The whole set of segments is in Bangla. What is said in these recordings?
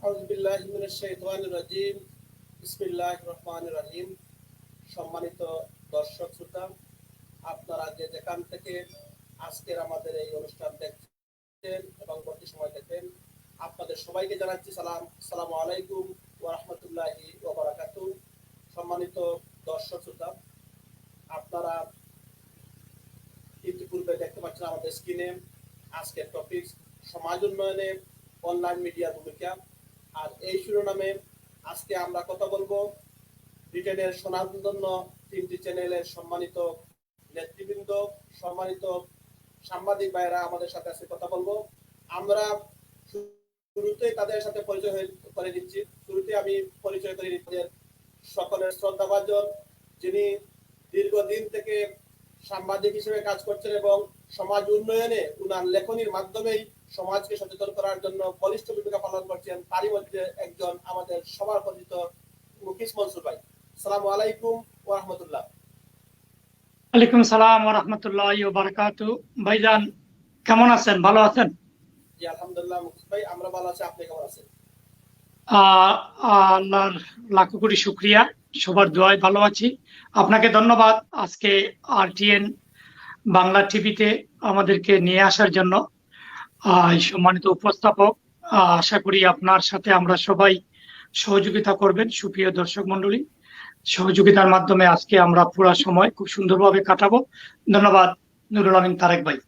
আউযু বিল্লাহি মিনাশ শাইতানির রাজিম। বিসমিল্লাহির রহমানির রহিম। সম্মানিত দর্শক শ্রোতা, আপনারা যে যেখান থেকে আজকের আমাদের এই অনুষ্ঠান দেখছেন এবং পরবর্তী সময় দেখবেন, আপনাদের সবাইকে জানাচ্ছি আসসালামু আলাইকুম ওয়া রাহমাতুল্লাহি ওয়া বারাকাতুহু। সম্মানিত দর্শক শ্রোতা, আপনারা ইতিপূর্বে দেখতে পাচ্ছেন আমাদের স্ক্রিনে আজকের টপিক সমাজ উন্নয়নে অনলাইন মিডিয়ার ভূমিকা। আর এই শিরোনামে আজকে আমরা কথা বলবো ব্রিটেনের স্বনামধন্য 3টি চ্যানেলের সম্মানিত নেতৃবৃন্দ, সম্মানিত সাংবাদিক ভাইরা আমাদের সাথে আজকে কথা বলবো। আমরা শুরুতেই তাদের সাথে পরিচয় করে দিচ্ছি। শুরুতে আমি পরিচয় করে দিচ্ছি সকলের শ্রদ্ধাভাজন, যিনি দীর্ঘদিন থেকে সাংবাদিক হিসেবে কাজ করছেন এবং সমাজ উন্নয়নে উনার লেখনীর মাধ্যমেই সমাজকে সচেতন করার জন্য বলিষ্ঠ ভূমিকা পালন করছেন। তারই মধ্যে একজন আমাদের সবার পরিচিত মুকিস মনসুর ভাই। আসসালামু আলাইকুম ওয়া রাহমাতুল্লাহ। ওয়ালাইকুম সালাম ওয়া রাহমাতুল্লাহি ওয়া বারাকাতুহু। ভাইজান কেমন আছেন? ভালো আছেন? জি আলহামদুলিল্লাহ মুকিস ভাই, আমরা ভালো আছি। আপনি কেমন আছেন? আল্লাহর লাখো কোটি শুকরিয়া, সবার দোয়ায় ভালো আছি। আপনাকে ধন্যবাদ আজকে RTN বাংলা টিভিতে আমাদেরকে নিয়ে আসার জন্য। সম্মানিত উপস্থাপক, আশা করি আপনার সাথে আমরা সবাই সহযোগিতা করবেন। সুপ্রিয় দর্শক মন্ডলী, সহযোগিতার মাধ্যমে আজকে আমরা পুরো সময় খুব সুন্দরভাবে কাটাবো। ধন্যবাদ নুরুল আমিন তারেক ভাই।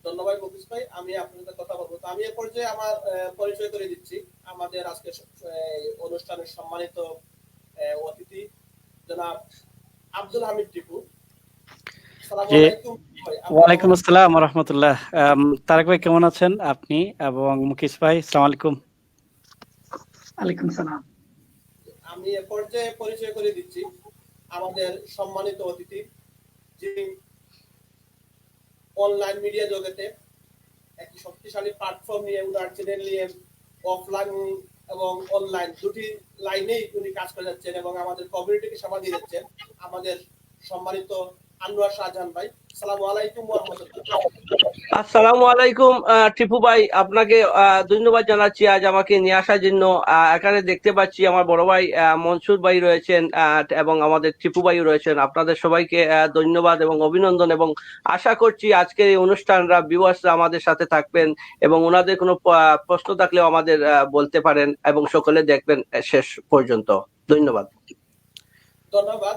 ধন্যবাদ মুকিস ভাই, আমি আপনার সাথে কথা বলবো। তো আমি এই পর্যায়ে আমার পরিচয় করে দিচ্ছি। আমাদের আজকে অনুষ্ঠানের সম্মানিত অতিথি জনাব আব্দুল হামিদ টিপু। আসসালামু আলাইকুম ভাই। ওয়ালাইকুম আসসালাম ওয়া রাহমাতুল্লাহ। তারেক ভাই কেমন আছেন আপনি এবং মুকিস ভাই? আসসালামু আলাইকুম। ওয়ালাইকুম সালাম। আমি এ পর্যায়ে পরিচয় করে দিচ্ছি আমাদের সম্মানিত অতিথি, যিনি অনলাইন মিডিয়া জগতে একটি শক্তিশালী প্ল্যাটফর্ম নিয়ে উনার চ্যানেল নিয়ে অফলাইন এবং অনলাইন দুটি লাইনেই উনি কাজ করে যাচ্ছেন এবং আমাদের কমিউনিটিকে সেবা দিয়ে যাচ্ছেন। আমাদের সম্মানিত আনোয়ার শাহজাহান ভাই। আসসালামু আলাইকুম ওয়া রাহমাতুল্লাহ। আসসালামু আলাইকুম টিপু ভাই, আপনাকে ধন্যবাদ জানাচ্ছি আজ আমাকে নিয়ে আসার জন্য। এখানে দেখতে পাচ্ছি আমার বড় ভাই মনসুর ভাই রয়েছেন এবং আমাদের টিপু ভাই রয়েছেন। আপনাদের সবাইকে ধন্যবাদ এবং অভিনন্দন, এবং আশা করছি আজকের এই অনুষ্ঠানরা ভিউয়ার্সরা আমাদের সাথে থাকবেন এবং ওনাদের কোনো প্রশ্ন থাকলেও আমাদের বলতে পারেন এবং সকলে দেখবেন শেষ পর্যন্ত। ধন্যবাদ। ধন্যবাদ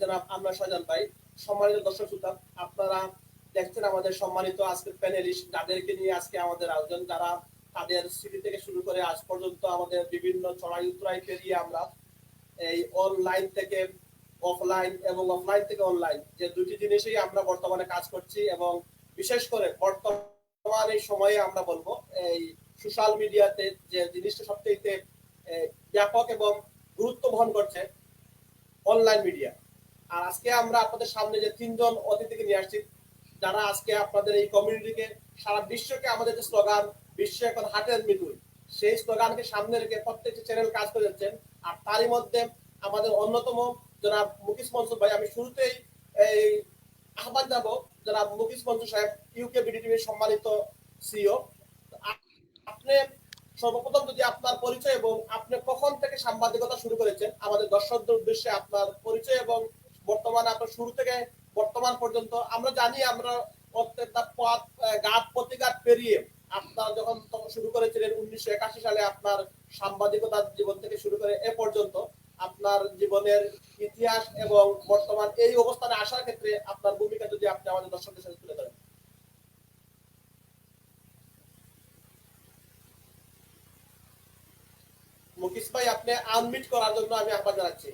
জনাব আনোয়ার শাহজাহান ভাই। সম্মানিত দর্শক শ্রোতা, আপনারা দেখছেন আমাদের সম্মানিত আজকের প্যানেলিস্ট, যাদেরকে নিয়ে আজকে আমাদের আয়োজন, যারা তাদের স্মৃতি থেকে শুরু করে আজ পর্যন্ত আমাদের বিভিন্ন চড়াই উতরাই পেরিয়ে আমরা এই অনলাইন থেকে অফলাইন এবং অফলাইন থেকে অনলাইন যে দুটি জিনিসই আমরা বর্তমানে কাজ করছি এবং বিশেষ করে বর্তমান এই সময়ে আমরা বলবো এই সোশ্যাল মিডিয়াতে যে জিনিসটা সবচেয়ে ব্যাপক এবং গুরুত্ব বহন করছে অনলাইন মিডিয়া। আর আজকে আমরা আপনাদের সামনে যে 3 জন অতিথিকে নিয়ে আসছি, যারা আজকে আপনাদের এই কমিউনিটিকে, সারা বিশ্বকে আমাদের যে স্লোগান বিশ্ব এখন হাটের মৃত্যু, সেই স্লোগানকে সামনে রেখে প্রত্যেকটি চ্যানেল কাজ করে যাচ্ছেন। আর তারই মধ্যে আমাদের অন্যতম জনাব মুকিস মনসুর ভাই। আমি শুরুতেই এই আহ্বান জানাবো জনাব মুকিস মনসুর সাহেব, ইউকে বিডিটিভির সম্মানিত সিইও। আপনি সর্বপ্রথম যদি আপনার পরিচয় এবং আপনি কখন থেকে সাংবাদিকতা শুরু করেছেন আমাদের দর্শকদের উদ্দেশ্যে আপনার পরিচয় এবং বর্তমানে আপনার শুরু থেকে বর্তমান পর্যন্ত। আমরা জানি আমরা প্রত্যেকটা পথ ঘাট প্রতিঘাত পেরিয়ে আপনার যখন শুরু করেছিলেন 1981 সালে আপনার সাংবাদিকতার জীবন থেকে শুরু করে এ পর্যন্ত আপনার জীবনের ইতিহাস এবং বর্তমান এই অবস্থানে আসার ক্ষেত্রে আপনার ভূমিকা যদি আপনি আমাদের দর্শকদের সাথে তুলে ধরেন। মুকিস ভাই, আপনি আনমিট করার জন্য আমি আহ্বান জানাচ্ছি।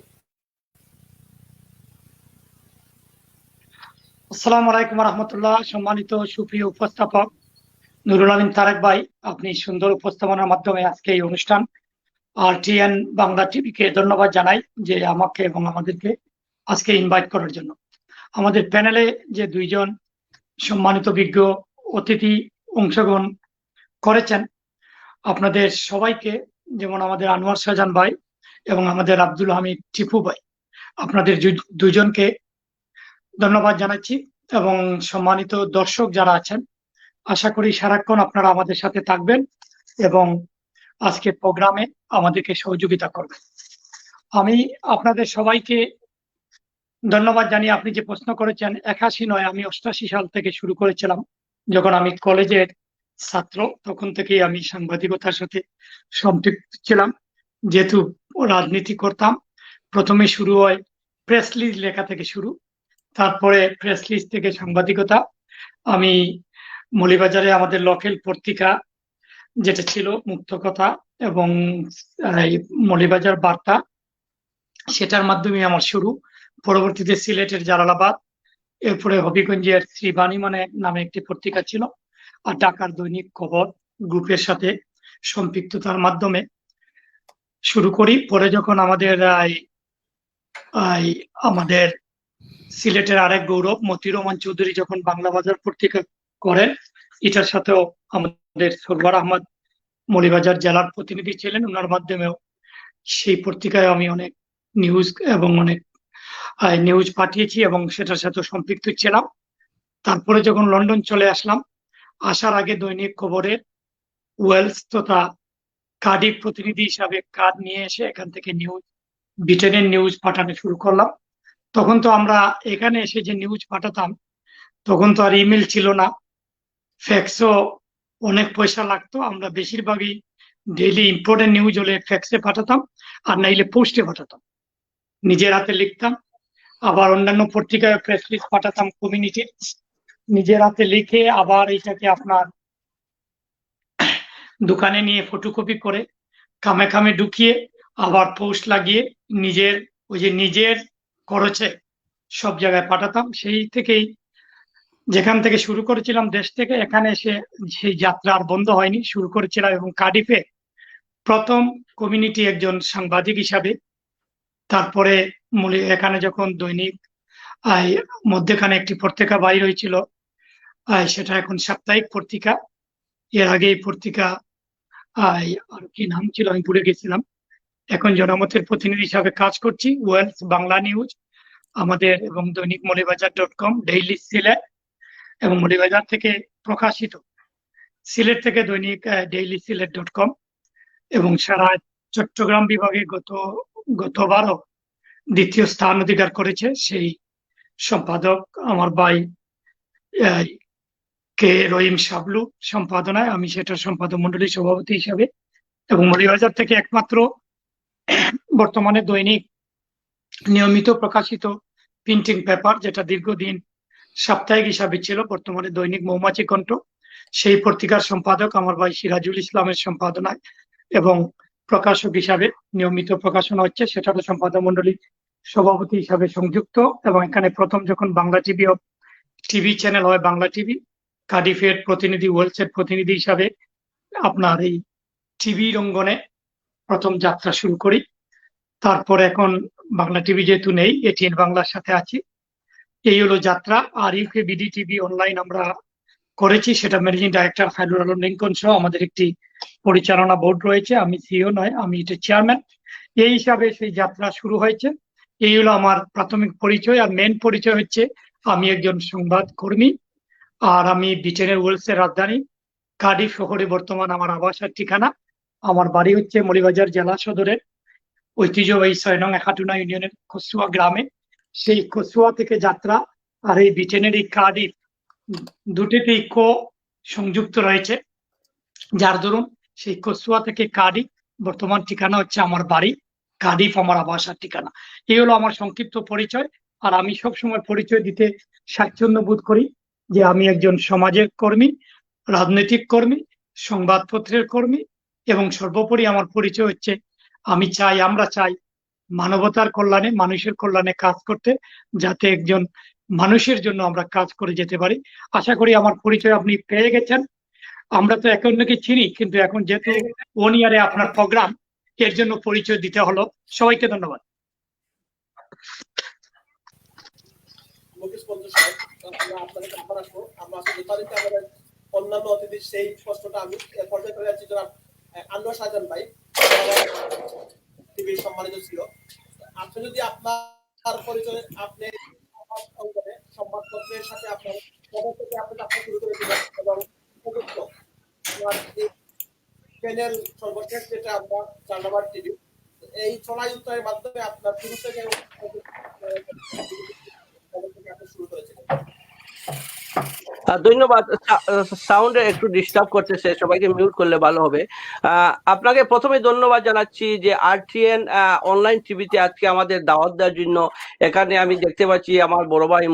আসসালামু আলাইকুম ওয়া রাহমাতুল্লাহ। সম্মানিত সুপ্রিয় উপস্থাপক নুরুল আমিন তারেক ভাই, আপনি সুন্দর উপস্থাপনার মাধ্যমে আজকে এই অনুষ্ঠান RTN বাংলা টিভিকে ধন্যবাদ জানাই যে আমাকে এবং আমাদেরকে আজকে ইনভাইট করার জন্য। আমাদের প্যানেলে যে 2 জন সম্মানিত বিজ্ঞ অতিথি অংশগ্রহণ করেছেন, আপনাদের সবাইকে, যেমন আমাদের আনোয়ার শাহজাহান ভাই এবং আমাদের আব্দুল হামিদ টিপু ভাই, আপনাদের 2 জনকে ধন্যবাদ জানাচ্ছি। এবং সম্মানিত দর্শক যারা আছেন, আশা করি সারাক্ষণ আপনারা আমাদের সাথে থাকবেন এবং আজকে প্রোগ্রামে আমাদেরকে সহযোগিতা করবেন। আমি আপনাদের সবাইকে ধন্যবাদ জানিয়ে আপনি যে প্রশ্ন করেছেন, 81 নয়, আমি 88 সাল থেকে শুরু করেছিলাম। যখন আমি কলেজের ছাত্র তখন থেকেই আমি সাংবাদিকতার সাথে সম্পৃক্ত ছিলাম। যেহেতু রাজনীতি করতাম, প্রথমে শুরু হয় প্রেস লিজ লেখা থেকে শুরু, তারপরে প্রেস লিজ থেকে সাংবাদিকতা। আমি মৌলভীবাজারে আমাদের লোকাল পত্রিকা যেটা ছিল মুক্ত কথা এবং এই মৌলভীবাজার বার্তা, সেটার মাধ্যমে আমার শুরু। পরবর্তীতে সিলেটের জালালাবাদ, এরপরে হবিগঞ্জের শ্রীবাণী মানে নামে একটি পত্রিকা ছিল, আর ঢাকার দৈনিক খবর গ্রুপের সাথে সম্পৃক্ততার মাধ্যমে শুরু করি। পরে যখন আমাদের আমাদের সিলেটের আরেক গৌরব মতিউর রহমান চৌধুরী যখন বাংলা বাজার পত্রিকা করেন, এটার সাথেও আমাদের সরওয়ার আহমদ মৌলভীবাজার জেলার প্রতিনিধি ছিলেন, ওনার মাধ্যমেও সেই পত্রিকায় আমি অনেক নিউজ এবং অনেক নিউজ পাঠিয়েছি এবং সেটার সাথে সম্পৃক্ত ছিলাম। তারপরে যখন লন্ডন চলে আসলাম, আসার আগে দৈনিক খবরের ওয়েলস তথা কার্ডিফ প্রতিনিধি হিসাবে কার্ড নিয়ে এসে এখান থেকে নিউজ, ব্রিটেনের নিউজ পাঠানো শুরু করলাম। তখন তো আমরা এখানে এসে যে নিউজ পাঠাতাম, তখন তো আর ইমেল ছিল না, ফ্যাক্সও অনেক পয়সা লাগতো। আমরা বেশিরভাগই ডেইলি ইম্পর্টেন্ট নিউজ হলে ফ্যাক্সে পাঠাতাম, আর নাইলে পোস্টে পাঠাতাম, নিজের হাতে লিখতাম। আবার অন্যান্য পত্রিকায় প্রেস লিজ পাঠাতাম কমিউনিটি, নিজের হাতে লিখে আবার এটাকে আপনার দোকানে নিয়ে ফটোকপি করে কামে কামে ঢুকিয়ে আবার পোস্ট লাগিয়ে নিজের খরচে সব জায়গায় পাঠাতাম। সেই থেকেই যেখান থেকে শুরু করেছিলাম দেশ থেকে, এখানে এসে সেই যাত্রা আর বন্ধ হয়নি, শুরু করেছিলাম। এবং কার্ডিফে প্রথম কমিউনিটি একজন সাংবাদিক হিসাবে, তারপরে এখানে যখন দৈনিক মধ্যখানে একটি পত্রিকা বাইর হয়েছিল, সেটা এখন সাপ্তাহিক পত্রিকা। এর আগে এই পত্রিকা আর কি নাম ছিল আমি ভুলে গেছিলাম। এখন জনমতের প্রতিনিধি হিসাবে কাজ করছি, ওয়েলস বাংলা নিউজ আমাদের, এবং দৈনিক মৌলভীবাজার.com, ডেইলি সিলেট, এবং মৌলভীবাজার থেকে প্রকাশিত সিলেট থেকে দৈনিক ডেইলি সিলেট.com, এবং সারা চট্টগ্রাম বিভাগে গতবারও দ্বিতীয় স্থান অধিকার করেছে। সেই সম্পাদক আমার ভাই কে রহিম শাবলু সম্পাদনায়, আমি সেটার সম্পাদক মন্ডলীর সভাপতি হিসাবে। এবং মৌলভীবাজার থেকে একমাত্র বর্তমানে দৈনিক নিয়মিত প্রকাশিত প্রিন্টিং পেপার, যেটা দীর্ঘদিন সাপ্তাহিক হিসাবে ছিল, বর্তমানে দৈনিক মৌমাছি কণ্ঠ, সেই পত্রিকার সম্পাদক আমার ভাই সিরাজুল ইসলামের সম্পাদনায় এবং প্রকাশক হিসাবে নিয়মিত প্রকাশনা হচ্ছে, সেটারও সম্পাদক মন্ডলীর সভাপতি হিসাবে সংযুক্ত। এবং এখানে প্রথম যখন বাংলা টিভি চ্যানেল হয়, বাংলা টিভি, কার্ডিফের প্রতিনিধি, ওয়েলসের প্রতিনিধি হিসাবে আপনার এই টিভি অঙ্গনে প্রথম যাত্রা শুরু করি। তারপর এখন বাংলা টিভি যেহেতু নেই, এটিএন বাংলার সাথে আছি। এই হলো যাত্রা। আর ইউকে বিডি টিভি অনলাইন আমরা করেছি, সেটা ম্যানেজিং ডাইরেক্টর হাইলুর আলম লিঙ্কন সহ আমাদের একটি পরিচালনা বোর্ড রয়েছে, আমি সিইও নয়, আমি এটা চেয়ারম্যান। এই হিসাবে সেই যাত্রা শুরু হয়েছে। এই হলো আমার প্রাথমিক পরিচয়। আর মেন পরিচয় হচ্ছে আমি একজন সংবাদ কর্মী, আর আমি ব্রিটেনের ওয়েলসের রাজধানী কার্ডিফ শহরে বর্তমান আমার আবাস আর ঠিকানা। আমার বাড়ি হচ্ছে মৌলভীবাজার জেলা সদরের ঐতিহ্যবাহী 6 নং একাটুনা ইউনিয়নের কসুয়া গ্রামে। সেই কসুয়া থেকে যাত্রা, আর এই ব্রিটেনের এই কার্ডিফ, দুটিতেই সংযুক্ত রয়েছে, যার দরুন সেই কসুয়া থেকে কার্ডিফ বর্তমান ঠিকানা হচ্ছে আমার বাড়ি, কার্ডিফ আমার আবাস আর ঠিকানা। এই হলো আমার সংক্ষিপ্ত পরিচয়। আর আমি সবসময় পরিচয় দিতে স্বাচ্ছন্দ্য বোধ করি যে আমি একজন সমাজের কর্মী, রাজনৈতিক কর্মী, সংবাদপত্রের কর্মী, এবং সর্বোপরি আমার পরিচয় হচ্ছে আমরা চাই মানবতার কল্যাণে, মানুষের কল্যাণে কাজ করতে, যাতে একজন মানুষের জন্য আমরা কাজ করে যেতে পারি। আশা করি আমার পরিচয় আপনি পেয়ে গেছেন। আমরা তো একে অন্যকে চিনি, কিন্তু এখন যেহেতু 1 ইয়ারে আপনার প্রোগ্রাম, এর জন্য পরিচয় দিতে হলো। সবাইকে ধন্যবাদ। আপনাদের আবার আসবো। আমরা যথারীতি আমাদের অন্যান্য অতিথির সেই প্রশ্নটা আমি পর্যায়ে করে যাচ্ছি। জনাব আনোয়ার শাহজাহান ভাই টিভির সম্মানিত ছিল, আপনি যদি আপনার পরিচয় আপনি সংবাদপত্রের সাথে আপনার শুরু করে দিবেন এবং প্যানেল সর্বশেষ যেটা আমরা জানাবার টিভি, এই চলাই উত্তরের মাধ্যমে আপনার শুরু থেকে আপনি শুরু করেছিলেন। ধন্যবাদ। সাউন্ডে একটু ডিস্টার্ব করতেছে, সবাইকে মিউট করলে ভালো হবে। আপনাকে প্রথমে ধন্যবাদ জানাচ্ছি যে RTN অনলাইন টিভিতে আজকে আমাদের দাওয়াত দেওয়ার জন্য। এখানে আমি দেখতে পাচ্ছি আমার বড় ভাই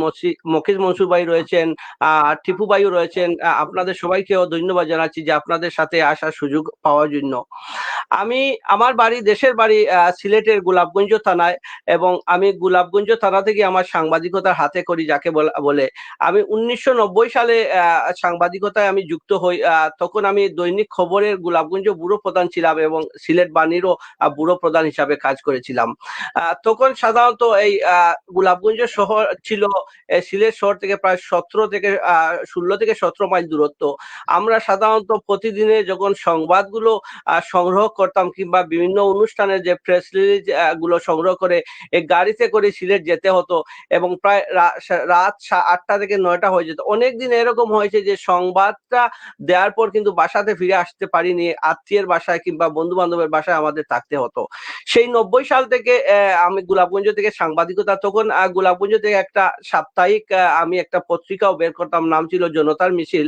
মকিজ মনসুর ভাই রয়েছেন, টিপু ভাইও রয়েছেন। আপনাদের সবাইকেও ধন্যবাদ জানাচ্ছি যে আপনাদের সাথে আসার সুযোগ পাওয়ার জন্য। আমার বাড়ি, দেশের বাড়ি সিলেটের গোলাপগঞ্জ থানায়, এবং আমি গোলাপগঞ্জ থানা থেকে আমার সাংবাদিকতার হাতে করি যাকে বলে। আমি 1990 সালে সাংবাদিকতায় আমি যুক্ত হই। তখন আমি দৈনিক খবরের গোলাপগঞ্জ ব্যুরো প্রধান ছিলাম এবং সিলেট বাণীরও ব্যুরো প্রধান হিসাবে কাজ করেছিলাম। তখন সাধারণত এই গোলাপগঞ্জ শহর ছিল সিলেট শহর থেকে প্রায় 16 থেকে 17 মাইল দূরত্ব। আমরা সাধারণত প্রতিদিনে যখন সংবাদগুলো সংগ্রহ করতাম কিংবা বিভিন্ন অনুষ্ঠানের যে প্রেস রিলিজ গুলো সংগ্রহ করে এই গাড়িতে করে সিলেট যেতে হতো, এবং প্রায় রাত 8টা থেকে 9টা হয়ে যেত। অনেকদিন এরকম হয়েছে যে সংবাদটা দেওয়ার পর কিন্তু বাসাতে ফিরে আসতে পারিনি, আত্মীয়ের বাসায় কিংবা বন্ধু বান্ধবের বাসায় আমাদের থাকতে হতো। সেই 90 সাল থেকে আমি গোলাপগঞ্জ থেকে সাংবাদিকতা, তখন গোলাপগঞ্জ থেকে একটা সাপ্তাহিক আমি একটা পত্রিকাও বের করতাম, নাম ছিল জনতার মিছিল।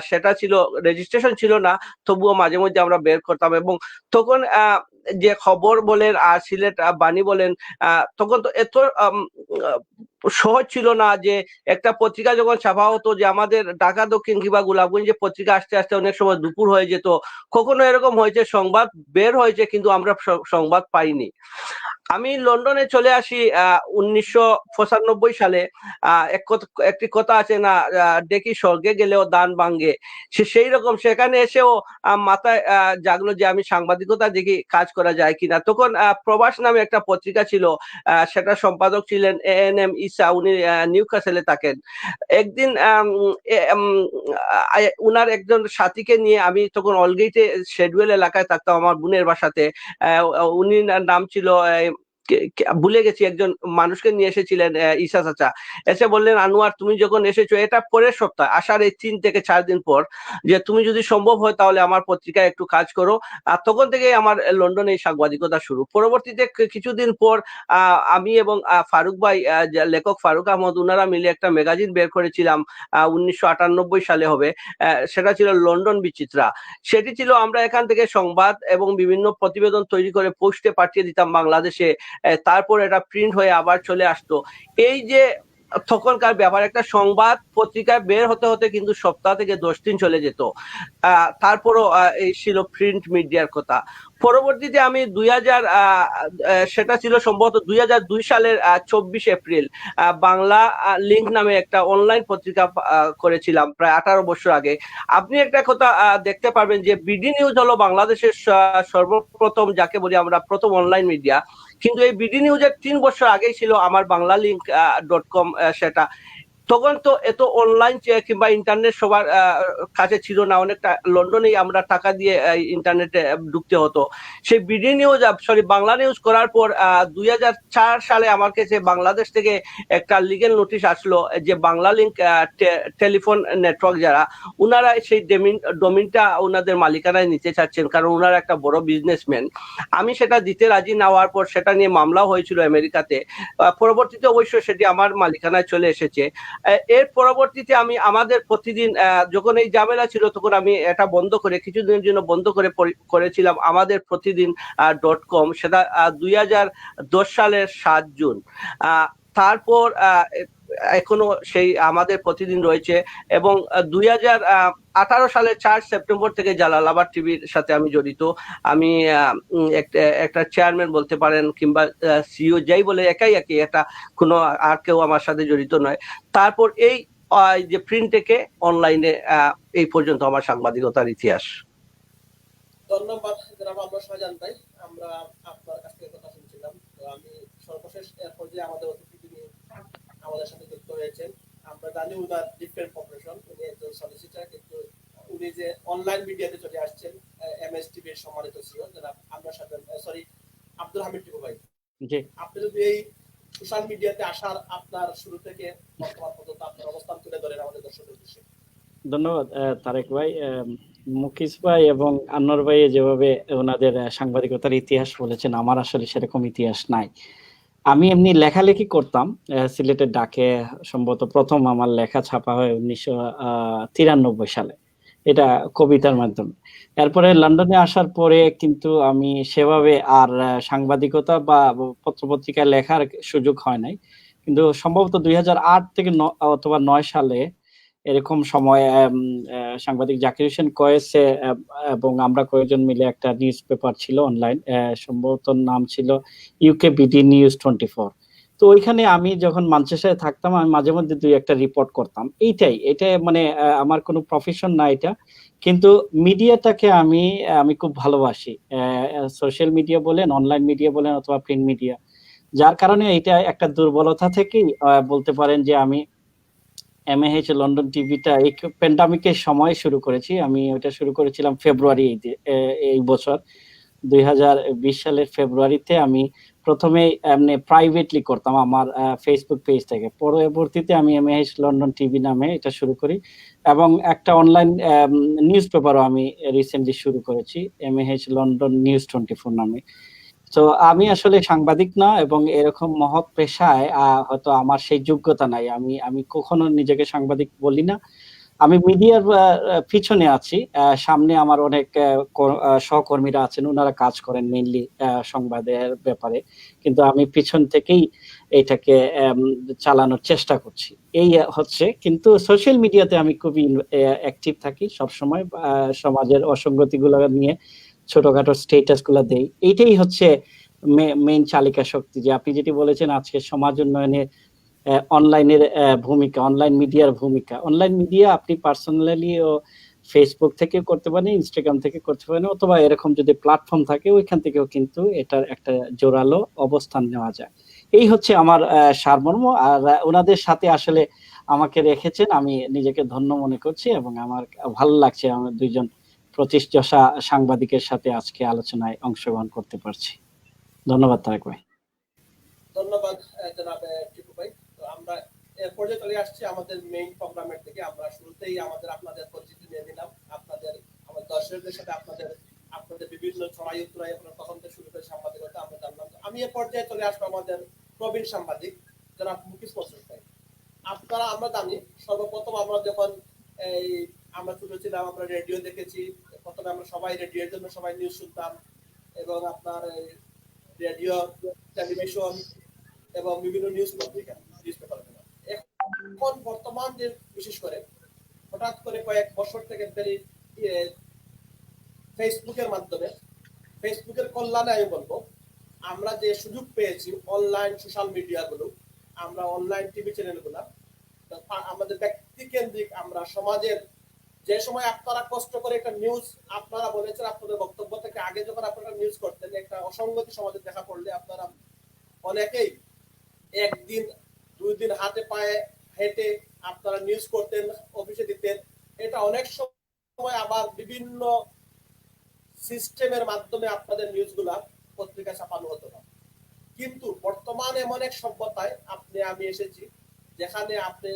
সেটা ছিল, রেজিস্ট্রেশন ছিল না, তবুও মাঝে মধ্যে আমরা বের করতাম। এবং তখন যে খবর বলেন আর সিলেট বাণী বলেন, তখন তো এত সহজ ছিল না যে একটা পত্রিকা যখন ছাপা হতো, যে আমাদের ঢাকা দক্ষিণ কিংবা গোলাপগঞ্জে পত্রিকা আসতে আসতে অনেক সময় দুপুর হয়ে যেত। কখনো এরকম হয়েছে সংবাদ বের হয়েছে কিন্তু আমরা সংবাদ পাইনি। আমি লন্ডনে চলে আসি 1995 সালে। একটি কথা আছে না, দেখি স্বর্গে গেলেও দান ভাঙ্গে, সেই রকম সেখানে এসেও মাথায় জাগলো যে আমি সাংবাদিকতা দেখি কাজ করা যায় কিনা। তখন প্রবাস নামে একটা পত্রিকা ছিল, সেটা সম্পাদক ছিলেন ANM ইসা, উনি নিউক্যাসলে থাকেন। একদিন উনার একজন সাথীকে নিয়ে, আমি তখন অলগেটে শেডওয়েল এলাকায় থাকতাম আমার বোনের বাসাতে। উনি নাম ছিল ভুলে গেছি, একজন মানুষকে নিয়ে এসেছিলেন ঈসা চাচা। এসে বললেন, আনোয়ার তুমি যখন এসেছো, এটা পরের সপ্তাহ, আসার এই 3 থেকে 4 দিন পর, যে তুমি যদি সম্ভব হয় তাহলে আমার পত্রিকায় একটু কাজ করো। আর তখন থেকে আমার লন্ডনে এই সাংবাদিকতা শুরু। পরবর্তীতে কিছুদিন পর আমি এবং ফারুক ভাই, লেখক ফারুক আহমদ, উনারা মিলে একটা ম্যাগাজিন বের করেছিলাম, 1998 সালে হবে। সেটা ছিল লন্ডন বিচিত্রা। সেটি ছিল, আমরা এখান থেকে সংবাদ এবং বিভিন্ন প্রতিবেদন তৈরি করে পোস্টে পাঠিয়ে দিতাম বাংলাদেশে। তারপর এটা প্রিন্ট হয়ে আবার চলে আসতো। এই যে তখনকার ব্যাপার, একটা সংবাদ পত্রিকায় বের হতে হতে কিন্তু সপ্তাহ থেকে 10 দিন চলে যেত। তারপরও এই ছিল প্রিন্ট মিডিয়ার কথা। পরবর্তীতে আমি সেটা ছিল সম্ভবত 2002 সালের 24 এপ্রিল, বাংলা লিঙ্ক নামে একটা অনলাইন পত্রিকা করেছিলাম প্রায় 18 বছর আগে। আপনি একটা কথা দেখতে পারবেন যে বিডি নিউজ হলো বাংলাদেশের সর্বপ্রথম, যাকে বলি আমরা প্রথম অনলাইন মিডিয়া। কিন্তু এই বিডি নিউজের 3 বছর আগেই ছিল আমার banglalink.com। সেটা তখন তো এত অনলাইন কিংবা ইন্টারনেট সবার কাছে ছিল না, অনেকটা লন্ডনেই আমরা টাকা দিয়ে ইন্টারনেটে ঢুকতে হতো। সেই বিডি নিউজ, বাংলা নিউজ করার পর 2004 সালে আমার কাছে বাংলাদেশ থেকে একটা লিগেল নোটিশ আসলো যে বাংলা লিঙ্ক টেলিফোন নেটওয়ার্ক যারা, উনারা সেই ডোমিনটা ওনাদের মালিকানায় নিতে চাচ্ছেন, কারণ ওনারা একটা বড় বিজনেসম্যান। আমি সেটা দিতে রাজি না হওয়ার পর সেটা নিয়ে মামলাও হয়েছিল আমেরিকাতে। পরবর্তীতে অবশ্য সেটি আমার মালিকানায় চলে এসেছে। এর পরবর্তীতে আমি আমাদের প্রতিদিন, যখন এই ঝামেলা ছিল তখন আমি এটা বন্ধ করে, কিছুদিনের জন্য বন্ধ করেছিলাম আমাদের প্রতিদিন .com। সেটা 2010 সালের 7 জুন। তারপর এখনো সেই আমাদের প্রতিদিন রয়েছে, এবং 2018 সালের 4 সেপ্টেম্বর থেকে জালালাবাদ টিভির সাথে আমি জড়িত। আমি একটা চেয়ারম্যান বলতে পারেন কিংবা সিইও, যাই বলে একাই, এটা কোনো আর কেউ আমার সাথে জড়িত নয়। তারপর এই যে প্রিন্ট থেকে অনলাইনে এই পর্যন্ত আমার সাংবাদিকতার ইতিহাস। ধন্যবাদ জনাব আমরা শাহজাহান ভাই, আমরা আপনার কাছ থেকে কথা শুনছিলাম। তো আমি সর্বশেষ পর্যায়ে আমাদের অতিথি যিনি আমাদের সাথে যুক্ত হয়েছেন, আমরা জানি উনার ডিফারেন্ট প্রফেশন, উনি একজন সলিসিটার, কিন্তু উনি যে অনলাইন মিডিয়াতে চলে আসছেন, এমএস টিভির সম্মানিত সিইও জনাব আমরা আব্দুল হামিদ টিপু ভাই। জি, আপনি যদি এই সোশ্যাল মিডিয়াতে আসার আপনার শুরু থেকে বর্তমান পর্যন্ত আপনার অবস্থান তুলে ধরেন আমাদের দর্শকদের উদ্দেশ্যে। ধন্যবাদ তারেক ভাই। মুকিস ভাই এবং আনোয়ার ভাই যেভাবে ওনাদের সাংবাদিকতার ইতিহাস বলেছেন, আমার আসলে সেরকম ইতিহাস নাই। আমি এমনি লেখালেখি করতাম সিলেটের ডাকে। সম্ভবত প্রথম আমার লেখা ছাপা হয় 1993 সালে, এটা কবিতার মাধ্যমে। এরপরে লন্ডনে আসার পরে কিন্তু আমি সেভাবে আর সাংবাদিকতা বা পত্রপত্রিকায় লেখার সুযোগ হয় নাই। কিন্তু সম্ভবত 2008 থেকে অথবা 9 সালে এরকম সময় সাংবাদিক জাকির হোসেন কয়েসে এবং আমরা কয়েকজন মিলে একটা নিউজ পেপার ছিল অনলাইন, সম্ভবত নাম ছিল ইউকেবিডি নিউজ 24। তো ওইখানে আমি যখন ম্যানচেস্টারে থাকতাম, আমি মাঝে মধ্যে দুই একটা রিপোর্ট করতাম। এটা মানে আমার কোনো প্রফেশন না এটা, কিন্তু মিডিয়াটাকে আমি আমি খুব ভালোবাসি। সোশ্যাল মিডিয়া বলেন, অনলাইন মিডিয়া বলেন অথবা প্রিন্ট মিডিয়া, যার কারণে এটা একটা দুর্বলতা থেকেই বলতে পারেন যে আমি এমএএইচ লন্ডন টিভিটা এই প্যান্ডামিকের সময় শুরু করেছি। আমি ওটা শুরু করেছিলাম ফেব্রুয়ারি এই বছর 2020 সালের ফেব্রুয়ারিতে। আমি প্রথমে এমনি প্রাইভেটলি করতাম আমার ফেসবুক পেজ থেকে। পরবর্তীতে আমি এমএএইচ লন্ডন টিভি নামে এটা শুরু করি, এবং একটা অনলাইন নিউজ পেপারও আমি রিসেন্টলি শুরু করেছি, এমএএইচ লন্ডন নিউজ 24 নামে। তো আমি আসলে সাংবাদিক না, এবং এরকম মহৎ পেশায় হয়তো আমার সেই যোগ্যতা নাই। আমি আমি কখনো নিজেকে সাংবাদিক বলি না। আমি মিডিয়ার পিছনে আছি, সামনে আমার অনেক সহকর্মীরা আছেন, ওনারা কাজ করেন মেইনলি সংবাদের ব্যাপারে, কিন্তু আমি পিছন থেকেই এটাকে চালানোর চেষ্টা করছি। এই হচ্ছে, কিন্তু সোশ্যাল মিডিয়াতে আমি খুবই অ্যাক্টিভ থাকি সবসময়, সমাজের অসঙ্গতিগুলো নিয়ে ছোটখাটো স্টেটাস গুলা দেই। এইটাই হচ্ছে মেইন চালিকা শক্তি। যে আপনি যেটি বলেছেন আজকে সমাজ উন্নয়নে অনলাইনের ভূমিকা, অনলাইন মিডিয়ার ভূমিকা। অনলাইন মিডিয়া আপনি পার্সোনালি ও ফেসবুক থেকে করতে পারেন, ইনস্টাগ্রাম থেকে করতে পারেন, অথবা এরকম যদি প্ল্যাটফর্ম থাকে ওইখান থেকেও কিন্তু এটার একটা জোরালো অবস্থান নেওয়া যায়। এই হচ্ছে আমার সারমর্ম। আর ওনাদের সাথে আসলে আমাকে রেখেছেন, আমি নিজেকে ধন্য মনে করছি, এবং আমার ভালো লাগছে আমার দুইজন প্রতিষ্ঠা সাংবাদিকের সাথে আজকে আলোচনায় অংশগ্রহণ করতে পারছি। ধন্যবাদ তারেক ভাই। ধন্যবাদ জনাব টিপু ভাই। তো আমরা এর পর্যায়ে চলে আসছি আমাদের মেইন প্রোগ্রামের দিকে। আমরা শুরুতেই আপনাদের পরিচিতি নিয়ে নিলাম, আমাদের দর্শকদের সাথে আপনাদের বিভিন্ন ছড়াই উত্তরাই আপনার তখন থেকে শুরু করে সাংবাদিকতা আমরা জানলাম। আমি এর পর্যায়ে চলে আসবো আমাদের প্রবীণ সাংবাদিক জনাব মুকিস মনসুর ভাই। আমরা জানি সর্বপ্রথম আমরা যখন আমরা ছোট ছিলাম, আমরা রেডিও দেখেছি। প্রথমে আমরা সবাই রেডিওর জন্য সবাই নিউজ শুনতাম, এবং আপনার রেডিও, টেলিভিশন এবং বিভিন্ন নিউজ পত্রিকা, নিউজ পেপার। এখন বর্তমান যে বিশেষ করে হঠাৎ করে কয়েক বছর থেকে ফেসবুকের মাধ্যমে, ফেসবুকের কল্যাণে আমি বলবো, আমরা যে সুযোগ পেয়েছি অনলাইন সোশ্যাল মিডিয়া গুলো, আমরা অনলাইন টিভি চ্যানেল গুলা, আমাদের ব্যক্তি কেন্দ্রিক, আমরা সমাজের যে সময় আপনারা কষ্ট করে একটা নিউজ, আপনারা বলেছেন আপনাদের বক্তব্য থেকে আগে যখন আপনারা নিউজ করতেন, একটা অসঙ্গতি সমাজে দেখা পড়লে আপনারা অনেকেই একদিন দুই দিন হাতে পায়ে হেঁটে আপনারা নিউজ করতেন, অফিসে দিতেন। এটা অনেক সময় আবার বিভিন্ন সিস্টেমের মাধ্যমে আপনাদের নিউজগুলা পত্রিকায় ছাপানো হতো না। কিন্তু বর্তমানে এমন এক সভ্যতায় আমি এসেছি, যেখানে আপনি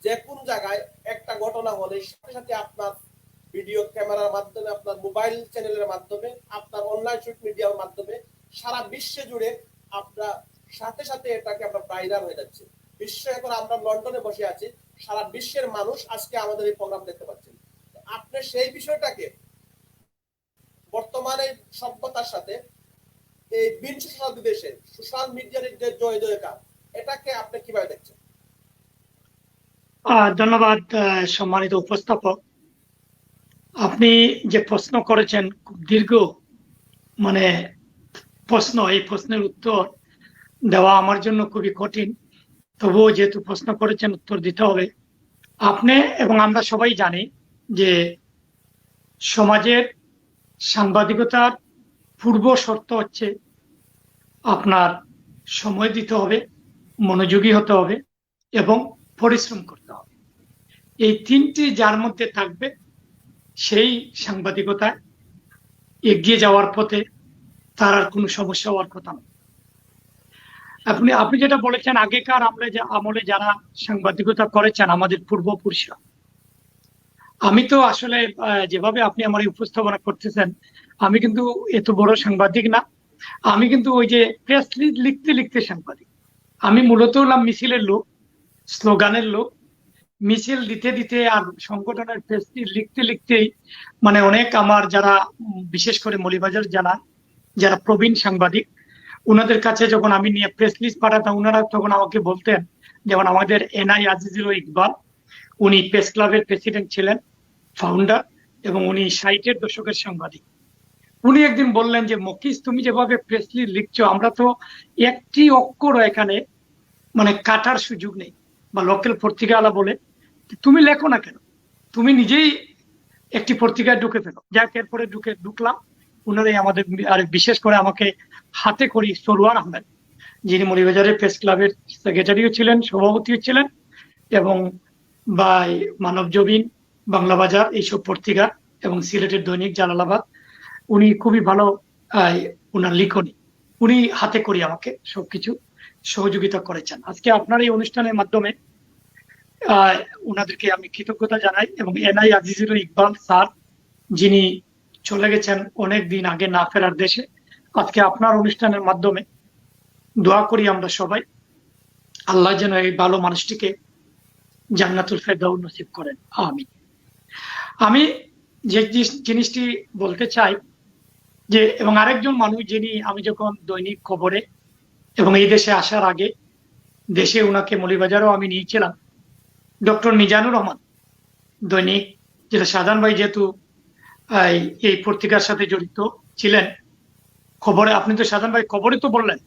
যে কোন জায়গায় একটা ঘটনা হলে সাথে সাথে আপনার ভিডিও ক্যামেরার মাধ্যমে, আপনার মোবাইল চ্যানেলের মাধ্যমে, আপনার অনলাইন সোশ্যাল মিডিয়ার মাধ্যমে সারা বিশ্বে জুড়ে আপনার সাথে সাথে এটাকে আমরা ভাইরাল হয়ে যাচ্ছে। বিশ্ব এখন, আমরা লন্ডনে বসে আছি, সারা বিশ্বের মানুষ আজকে আমাদের এই প্রোগ্রাম দেখতে পাচ্ছেন। আপনি সেই বিষয়টাকে বর্তমানে সভ্যতার সাথে এই বিংশ শতাব্দী দেশে সোশ্যাল মিডিয়ার যে জয় জয়কার, এটাকে আপনি কিভাবে দেখছেন? ধন্যবাদ সম্মানিত উপস্থাপক। আপনি যে প্রশ্ন করেছেন খুব দীর্ঘ মানে প্রশ্ন, এই প্রশ্নের উত্তর দেওয়া আমার জন্য খুবই কঠিন। তবুও যেহেতু প্রশ্ন করেছেন উত্তর দিতে হবে। আপনি এবং আমরা সবাই জানি যে সমাজের সাংবাদিকতার পূর্ব শর্ত হচ্ছে আপনার সময় দিতে হবে, মনোযোগী হতে হবে এবং পরিশ্রম করতে হবে। এই তিনটি যার মধ্যে থাকবে সেই সাংবাদিকতায় এগিয়ে যাওয়ার পথে তার আর কোনো সমস্যা হওয়ার কথা নয়। আপনি যেটা বলেছেন, আগেকার আমলে যারা সাংবাদিকতা করেছেন আমাদের পূর্বপুরুষরা, আমি তো আসলে যেভাবে আপনি আমার এই উপস্থাপনা করতেছেন, আমি কিন্তু এত বড় সাংবাদিক না। আমি কিন্তু ওই যে প্রেস লিখতে লিখতে সাংবাদিক। আমি মূলত হলাম মিছিলের লোক, স্লোগানের লোক। মিছিল দিতে দিতে আর সংগঠনের প্রেস লিখতে লিখতেই মানে অনেক আমার যারা বিশেষ করে মৌলভীবাজার জেলা যারা প্রবীণ সাংবাদিক, ওনাদের কাছে যখন আমি নিয়ে প্রেস লিস্ট পাঠাতাম, ওনারা তখন আমাকে বলতেন, যেমন আমাদের এনআই আজিজুল ইকবাল, উনি প্রেস ক্লাবের প্রেসিডেন্ট ছিলেন, ফাউন্ডার, এবং উনি 60-এর দশকের সাংবাদিক। উনি একদিন বললেন যে মকিস, তুমি যেভাবে প্রেস লিস্ট লিখছো, আমরা তো একটি অক্ষরও এখানে মানে কাটার সুযোগ নেই, বা লোকাল পত্রিকাওয়ালা বলে তুমি লেখো না কেন, তুমি নিজেই একটি পত্রিকায় ঢুকে ফেলো। যাক, এরপরে ঢুকলাম। উনারাই আমাদের, আর বিশেষ করে আমাকে হাতে করি সরওয়ার আহমেদ, যিনি মৌলভীবাজারের প্রেস ক্লাবের সেক্রেটারিও ছিলেন, সভাপতিও ছিলেন, এবং বা মানব জবিন, বাংলা বাজার, এইসব পত্রিকা, এবং সিলেটের দৈনিক জালালাবাদ, উনি খুবই ভালো উনার লিখনি, উনি হাতে করি আমাকে সবকিছু সহযোগিতা করেছেন। আজকে আপনার এই অনুষ্ঠানের মাধ্যমে উনাদেরকে আমি কৃতজ্ঞতা জানাই। এবং এনআই আজিজুল ইকবাল স্যার, যিনি চলে গেছেন অনেক দিন আগে না ফেরার দেশে, আজকে আপনার অনুষ্ঠানের মাধ্যমে দোয়া করি আমরা সবাই, আল্লাহ যেন এই ভালো মানুষটিকে জান্নাতুল ফেরদাউস নসিব করেন, আমিন। আমি যে জিনিসটি বলতে চাই যে, এবং আরেকজন মানুষ যিনি আমি যখন দৈনিক খবরে এবং এই দেশে আসার আগে দেশে উনাকে মৌলভীবাজারও আমি নিয়েছিলাম, ডক্টর মিজানুর রহমান, দৈনিক, যেটা শাহজাহান ভাই যেহেতু এই পত্রিকার সাথে জড়িত ছিলেন, খবরে, আপনি তো শাহজাহান ভাই খবরে তো বললেন,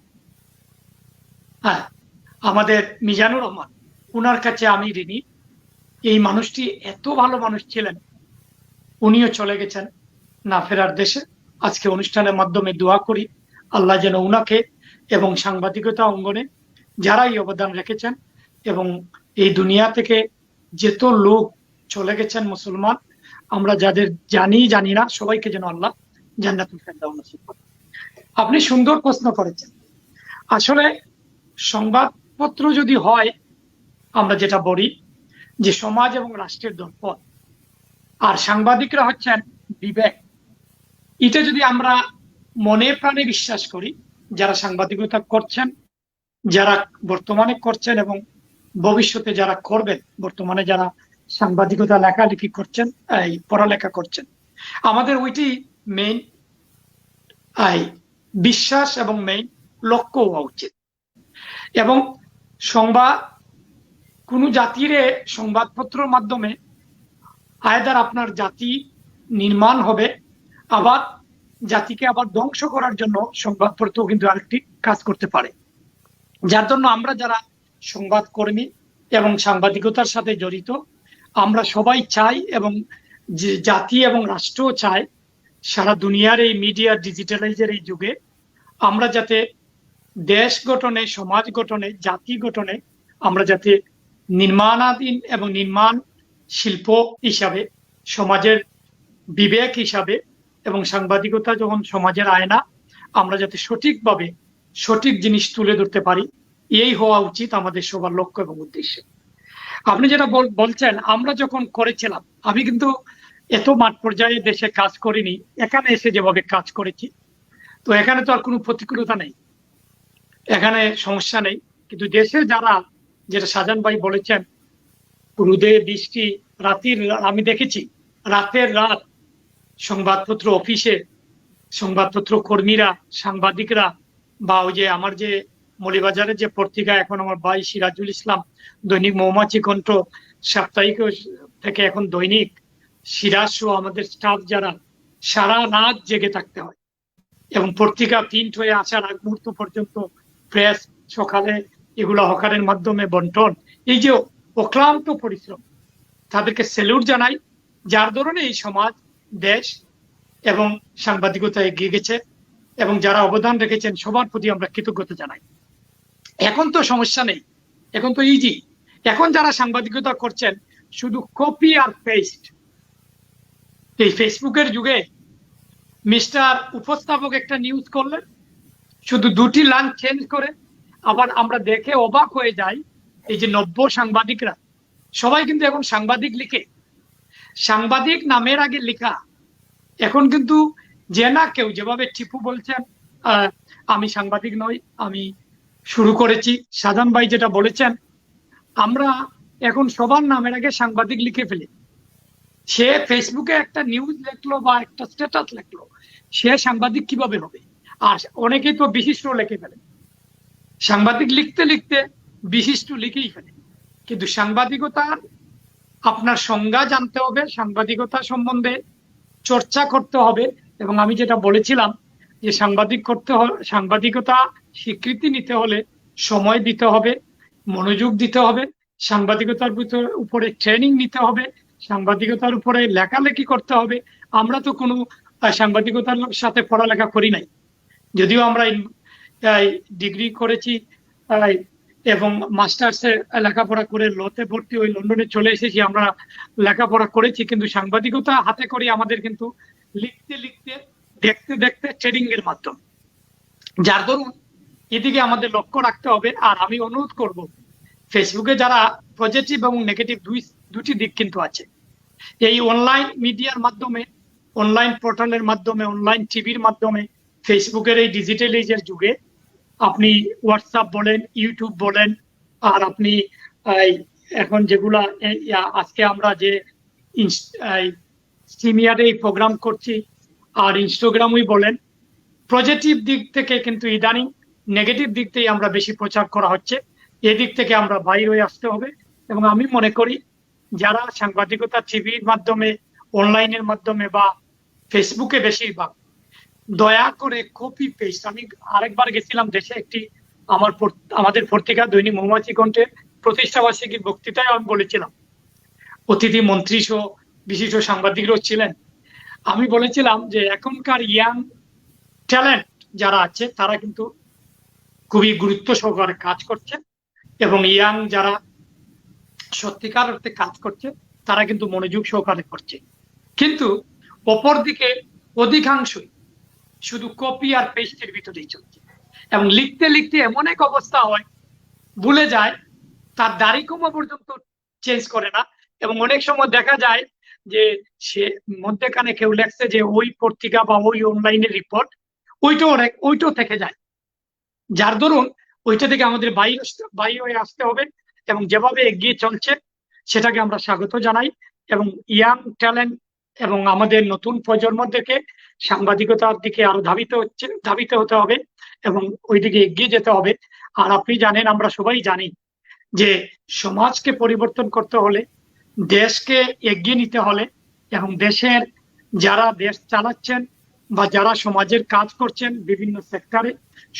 হ্যাঁ, আমাদের মিজানুর রহমান, উনার কাছে আমি ঋণী। এই মানুষটি এত ভালো মানুষ ছিলেন, উনিও চলে গেছেন না ফেরার দেশে। আজকে অনুষ্ঠানের মাধ্যমে দোয়া করি আল্লাহ যেন উনাকে এবং সাংবাদিকতা অঙ্গনে যারা এই অবদান রেখেছেন, এবং এই দুনিয়া থেকে যেত লোক চলে গেছেন মুসলমান, আমরা যাদের জানি না, সবাইকে যেন আল্লাহ জান্নাতুল ফেরদাউস নসিব করেন। আপনি সুন্দর প্রশ্ন করেছেন। আসলে সংবাদপত্র যদি হয়, আমরা যেটা বলি যে সমাজ এবং রাষ্ট্রের দর্পণ, আর সাংবাদিকরা হচ্ছেন বিবেক। এটা যদি আমরা মনে প্রাণে বিশ্বাস করি, যারা সাংবাদিকতা করছেন, যারা বর্তমানে করছেন এবং ভবিষ্যতে যারা করবেন, বর্তমানে যারা সাংবাদিকতা লেখালেখি করছেন, এই পড়ালেখা করছেন, আমাদের ওইটি মেইন বিশ্বাস এবং মেইন লক্ষ্য হওয়া উচিত। এবং সংবাদ, কোনো জাতির সংবাদপত্রের মাধ্যমে আয়দার আপনার জাতি নির্মাণ হবে, আবার জাতিকে আবার ধ্বংস করার জন্য সংবাদপত্র কিন্তু আরেকটি কাজ করতে পারে। যার জন্য আমরা যারা সংবাদকর্মী এবং সাংবাদিকতার সাথে জড়িত, আমরা সবাই চাই, এবং জাতি এবং রাষ্ট্র চায়, সারা দুনিয়ার এই মিডিয়া ডিজিটালাইজের এই যুগে আমরা যাতে দেশ গঠনে, সমাজ গঠনে, জাতি গঠনে আমরা যাতে নির্মাণাধীন এবং নির্মাণ শিল্প হিসাবে, সমাজের বিবেক হিসাবে, এবং সাংবাদিকতা যখন সমাজের আয়না, আমরা যাতে সঠিকভাবে সঠিক জিনিস তুলে ধরতে পারি, এই হওয়া উচিত আমাদের সবার লক্ষ্য এবং উদ্দেশ্য। আপনি যেটা বলছেন, আমরা যখন করেছিলাম, আমি কিন্তু এত মাঠ পর্যায়ে দেশে কাজ করিনি, এখানে এসে যেভাবে কাজ করেছি, তো এখানে তো আর কোনো প্রতিকূলতা নেই, এখানে সমস্যা নেই। কিন্তু দেশে যারা, যেটা শাহজাহান ভাই বলেছেন, রোদে বৃষ্টি, আমি দেখেছি রাতের রাত সংবাদপত্র অফিসে, সংবাদপত্র কর্মীরা, সাংবাদিকরা, বা ওই যে আমার যে মৌলভীবাজারের যে পত্রিকা, এখন আমার ভাই সিরাজুল ইসলাম, দৈনিক মৌমাছি কণ্ঠ, সাপ্তাহিক থেকে এখন দৈনিক সিরাজ সহ আমাদের স্টাফ যারা, সারা রাত জেগে থাকতে হয়, এবং পত্রিকা প্রিন্ট হয়ে আসার আগ মুহূর্ত পর্যন্ত প্রেস, সকালে এগুলো হকারের মাধ্যমে বন্টন, এই যে অক্লান্ত পরিশ্রম, তাদেরকে স্যালুট জানাই। যার ধরনে এই সমাজ, দেশ এবং সাংবাদিকতা এগিয়ে গেছে, এবং যারা অবদান রেখেছেন, সবার প্রতি আমরা কৃতজ্ঞতা জানাই। এখন তো সমস্যা নেই, এখন তো ইজি। এখন যারা সাংবাদিকতা করছেন, শুধু কপি আর পেস্ট। এই ফেসবুকের যুগে মিস্টার উপস্থাপক একটা নিউজ করলেন, শুধু দুটি লাইন চেঞ্জ করে, আবার আমরা দেখে অবাক হয়ে যাই, এই যে নব্য সাংবাদিকরা সবাই কিন্তু এখন সাংবাদিক লিখে, সাংবাদিক নামের আগে লেখা। এখন কিন্তু যে না কেউ, যেভাবে টিপু বলছেন আমি সাংবাদিক নই, আমি শুরু করেছি, শাহজাহান ভাই যেটা বলেছেন, আমরা এখন সবার নামের আগে সাংবাদিক লিখে ফেলি। সে ফেসবুকে একটা নিউজ লিখলো বা একটা স্ট্যাটাস লিখলো, সে সাংবাদিক কিভাবে হবে? আর অনেকেই তো বিশিষ্ট লিখে ফেলে, সাংবাদিক লিখতে লিখতে বিশিষ্ট লিখেই ফেলে। কিন্তু সাংবাদিকতার আপনার সংজ্ঞা জানতে হবে, সাংবাদিকতা সম্বন্ধে চর্চা করতে হবে। এবং আমি যেটা বলেছিলাম যে সাংবাদিকতা স্বীকৃতি নিতে হলে সময় দিতে হবে, মনোযোগ দিতে হবে, সাংবাদিকতার উপরে ট্রেনিং নিতে হবে, সাংবাদিকতার উপরে লেখালেখি করতে হবে। আমরা তো কোনো সাংবাদিকতার সাথে পড়ালেখা করি নাই, যদিও আমরা ডিগ্রি করেছি এবং মাস্টার্সে লেখাপড়া করে লতে ভর্তি হয়ে লন্ডনে চলে এসেছি, আমরা লেখাপড়া করেছি, কিন্তু সাংবাদিকতা হাতে করে আমাদের কিন্তু লিখতে লিখতে, দেখতে দেখতে, ট্রেনিং এর মাধ্যমে। যার দরুন এদিকে আমাদের লক্ষ্য রাখতে হবে। আর আমি অনুরোধ করব, ফেসবুকে যারা পজিটিভ এবং নেগেটিভ দুটি দিক কিন্তু আছে। এই অনলাইন মিডিয়ার মাধ্যমে, অনলাইন পোর্টালের মাধ্যমে, অনলাইন টিভির মাধ্যমে, ফেসবুকের এই ডিজিটাল এজের যুগে আপনি হোয়াটসঅ্যাপ বলেন, ইউটিউব বলেন, আর আপনি এখন যেগুলা আজকে আমরা যে স্ট্রিমিয়ারে এই প্রোগ্রাম করছি, আর ইনস্টাগ্রামই বলেন, পজিটিভ দিক থেকে কিন্তু ইদানিং নেগেটিভ দিক থেকে আমরা বেশি প্রচার করা হচ্ছে। এদিক থেকে আমরা বাইরে হয়ে আসতে হবে। এবং আমি মনে করি যারা সাংবাদিকতা টিভির মাধ্যমে, অনলাইনের মাধ্যমে বা ফেসবুকে বেশিরভাগ, দয়া করে কপি পেস্ট। আমি আরেকবার গেছিলাম দেশে, আমাদের পত্রিকা দৈনিক মৌমাছি কণ্ঠের প্রতিষ্ঠা বার্ষিকীর বক্তৃতায় আমি বলেছিলাম, অতিথি মন্ত্রী সহ বিশিষ্ট সাংবাদিকরাও ছিলেন। আমি বলেছিলাম যে এখনকার ইয়াং ট্যালেন্ট যারা আছে তারা কিন্তু খুবই গুরুত্ব সহকারে কাজ করছে, এবং ইয়াং যারা সত্যিকার অর্থে কাজ করছে তারা কিন্তু মনোযোগ সহকারে করছে। কিন্তু অপরদিকে অধিকাংশই শুধু কপি আর পেস্টের ভিতরেই চলছে, এবং লিখতে লিখতে এমন এক অবস্থা হয়, ভুলে যায়, তার দাড়ি কমা পর্যন্ত চেঞ্জ করে না। এবং অনেক সময় দেখা যায় যে সে মধ্যেখানে কেউ লেখছে যে ওই পত্রিকা বা ওই অনলাইনের রিপোর্ট, ওইটাও থেকে যায়। যার দরুন ওইটা থেকে আমাদের বাইরে হয়ে আসতে হবে, এবং যেভাবে এগিয়ে চলছে সেটাকে আমরা স্বাগত জানাই। এবং ইয়াং ট্যালেন্ট এবং আমাদের নতুন প্রজন্মদেরকে সাংবাদিকতার দিকে আরো ধাবিত হতে হবে এবং ওই দিকে এগিয়ে যেতে হবে। আর আপনি জানেন, আমরা সবাই জানি যে সমাজকে পরিবর্তন করতে হলে, দেশকে এগিয়ে নিতে হলে, এবং দেশের যারা দেশ চালাচ্ছেন বা যারা সমাজের কাজ করছেন বিভিন্ন সেক্টরে,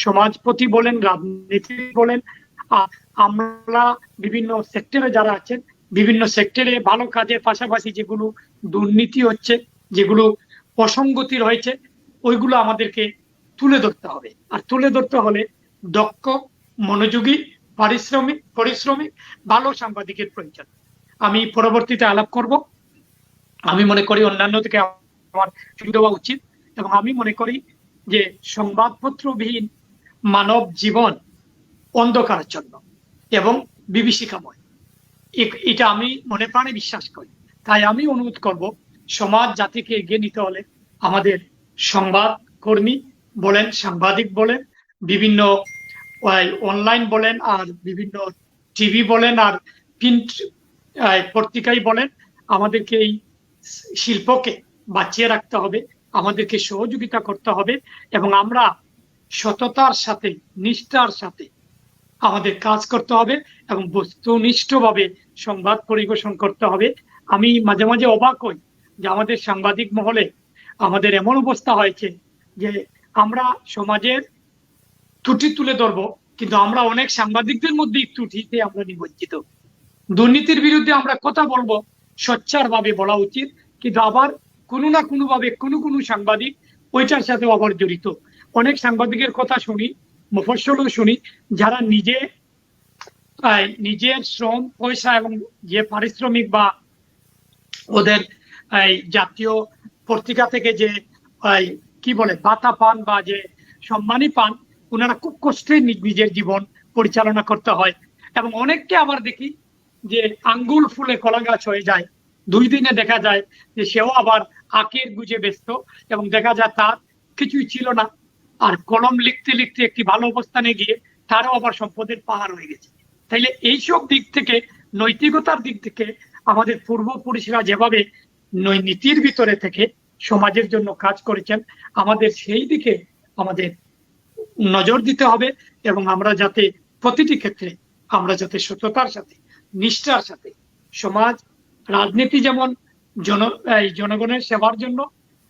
সমাজপতি বলেন, রাজনীতি বলেন, আমরা বিভিন্ন সেক্টরে যারা আছেন, বিভিন্ন সেক্টরে ভালো কাজের পাশাপাশি যেগুলো দুর্নীতি হচ্ছে, যেগুলো অসঙ্গতি রয়েছে, ওইগুলো আমাদেরকে তুলে ধরতে হবে। আর তুলে ধরতে হলে দক্ষ, মনোযোগী, পরিশ্রমিক ভালো সাংবাদিকের প্রয়োজন। আমি পরবর্তীতে আলাপ করব। আমি মনে করি অন্যান্য থেকে আমার সুবিধা হওয়া উচিত, এবং আমি মনে করি যে সংবাদপত্রবিহীন মানব জীবন অন্ধকারাচ্ছন্ন এবং বিভীষিকাময়, এটা আমি মনে প্রাণে বিশ্বাস করি। তাই আমি অনুরোধ করব, সমাজ জাতিকে এগিয়ে নিতে হলে আমাদের সংবাদ কর্মী বলেন, সাংবাদিক বলেন, বিভিন্ন অনলাইন বলেন, আর বিভিন্ন টিভি বলেন, আর প্রিন্ট পত্রিকাই বলেন, আমাদেরকে এই শিল্পকে বাঁচিয়ে রাখতে হবে, আমাদেরকে সহযোগিতা করতে হবে, এবং আমরা সততার সাথে, নিষ্ঠার সাথে আমাদের কাজ করতে হবে এবং বস্তুনিষ্ঠভাবে সংবাদ পরিবেশন করতে হবে। আমি মাঝে মাঝে অবাক হই যে আমাদের সাংবাদিক মহলে আমাদের এমন অবস্থা হয়েছে যে আমরা সমাজের ত্রুটি তুলে ধরবো, কিন্তু আমরা অনেক সাংবাদিকদের মধ্যে ত্রুটিতে আমরা নিমজ্জিত। দুর্নীতির বিরুদ্ধে আমরা কথা বলবো, সোচ্চার ভাবে বলা উচিত, কিন্তু আবার কোনো না কোনো ভাবে কোনো সাংবাদিক ওইটার সাথে আবার জড়িত। অনেক সাংবাদিকের কথা শুনি, মফস্বলও শুনি, যারা নিজের শ্রম, পয়সা এবং যে পারিশ্রমিক বা ওদের জাতীয় পত্রিকা থেকে যে কি বলে ভাতা পান বা যে সম্মানী পান, ওনারা খুব কষ্টে নিজের জীবন পরিচালনা করতে হয়। এবং অনেককে আবার দেখি যে আঙ্গুল ফুলে কলা গাছ হয়ে যায়, 2 দিনে দেখা যায় যে সেও আবার আখের গুজে ব্যস্ত, এবং দেখা যায় তার কিছুই ছিল না, আর কলম লিখতে লিখতে একটি ভালো অবস্থানে গিয়ে তারও আবার সম্পদের পাহাড় হয়ে গেছে। তাইলে এইসব দিক থেকে, নৈতিকতার দিক থেকে আমাদের পূর্বপুরুষরা যেভাবে নীতির ভিতরে থেকে সমাজের জন্য কাজ করেছেন, আমাদের সেই দিকে আমাদের নজর দিতে হবে, এবং আমরা যাতে প্রতিটি ক্ষেত্রে আমরা যাতে সততার সাথে, নিষ্ঠার সাথে, সমাজ রাজনীতি যেমন জনগণের সেবার জন্য,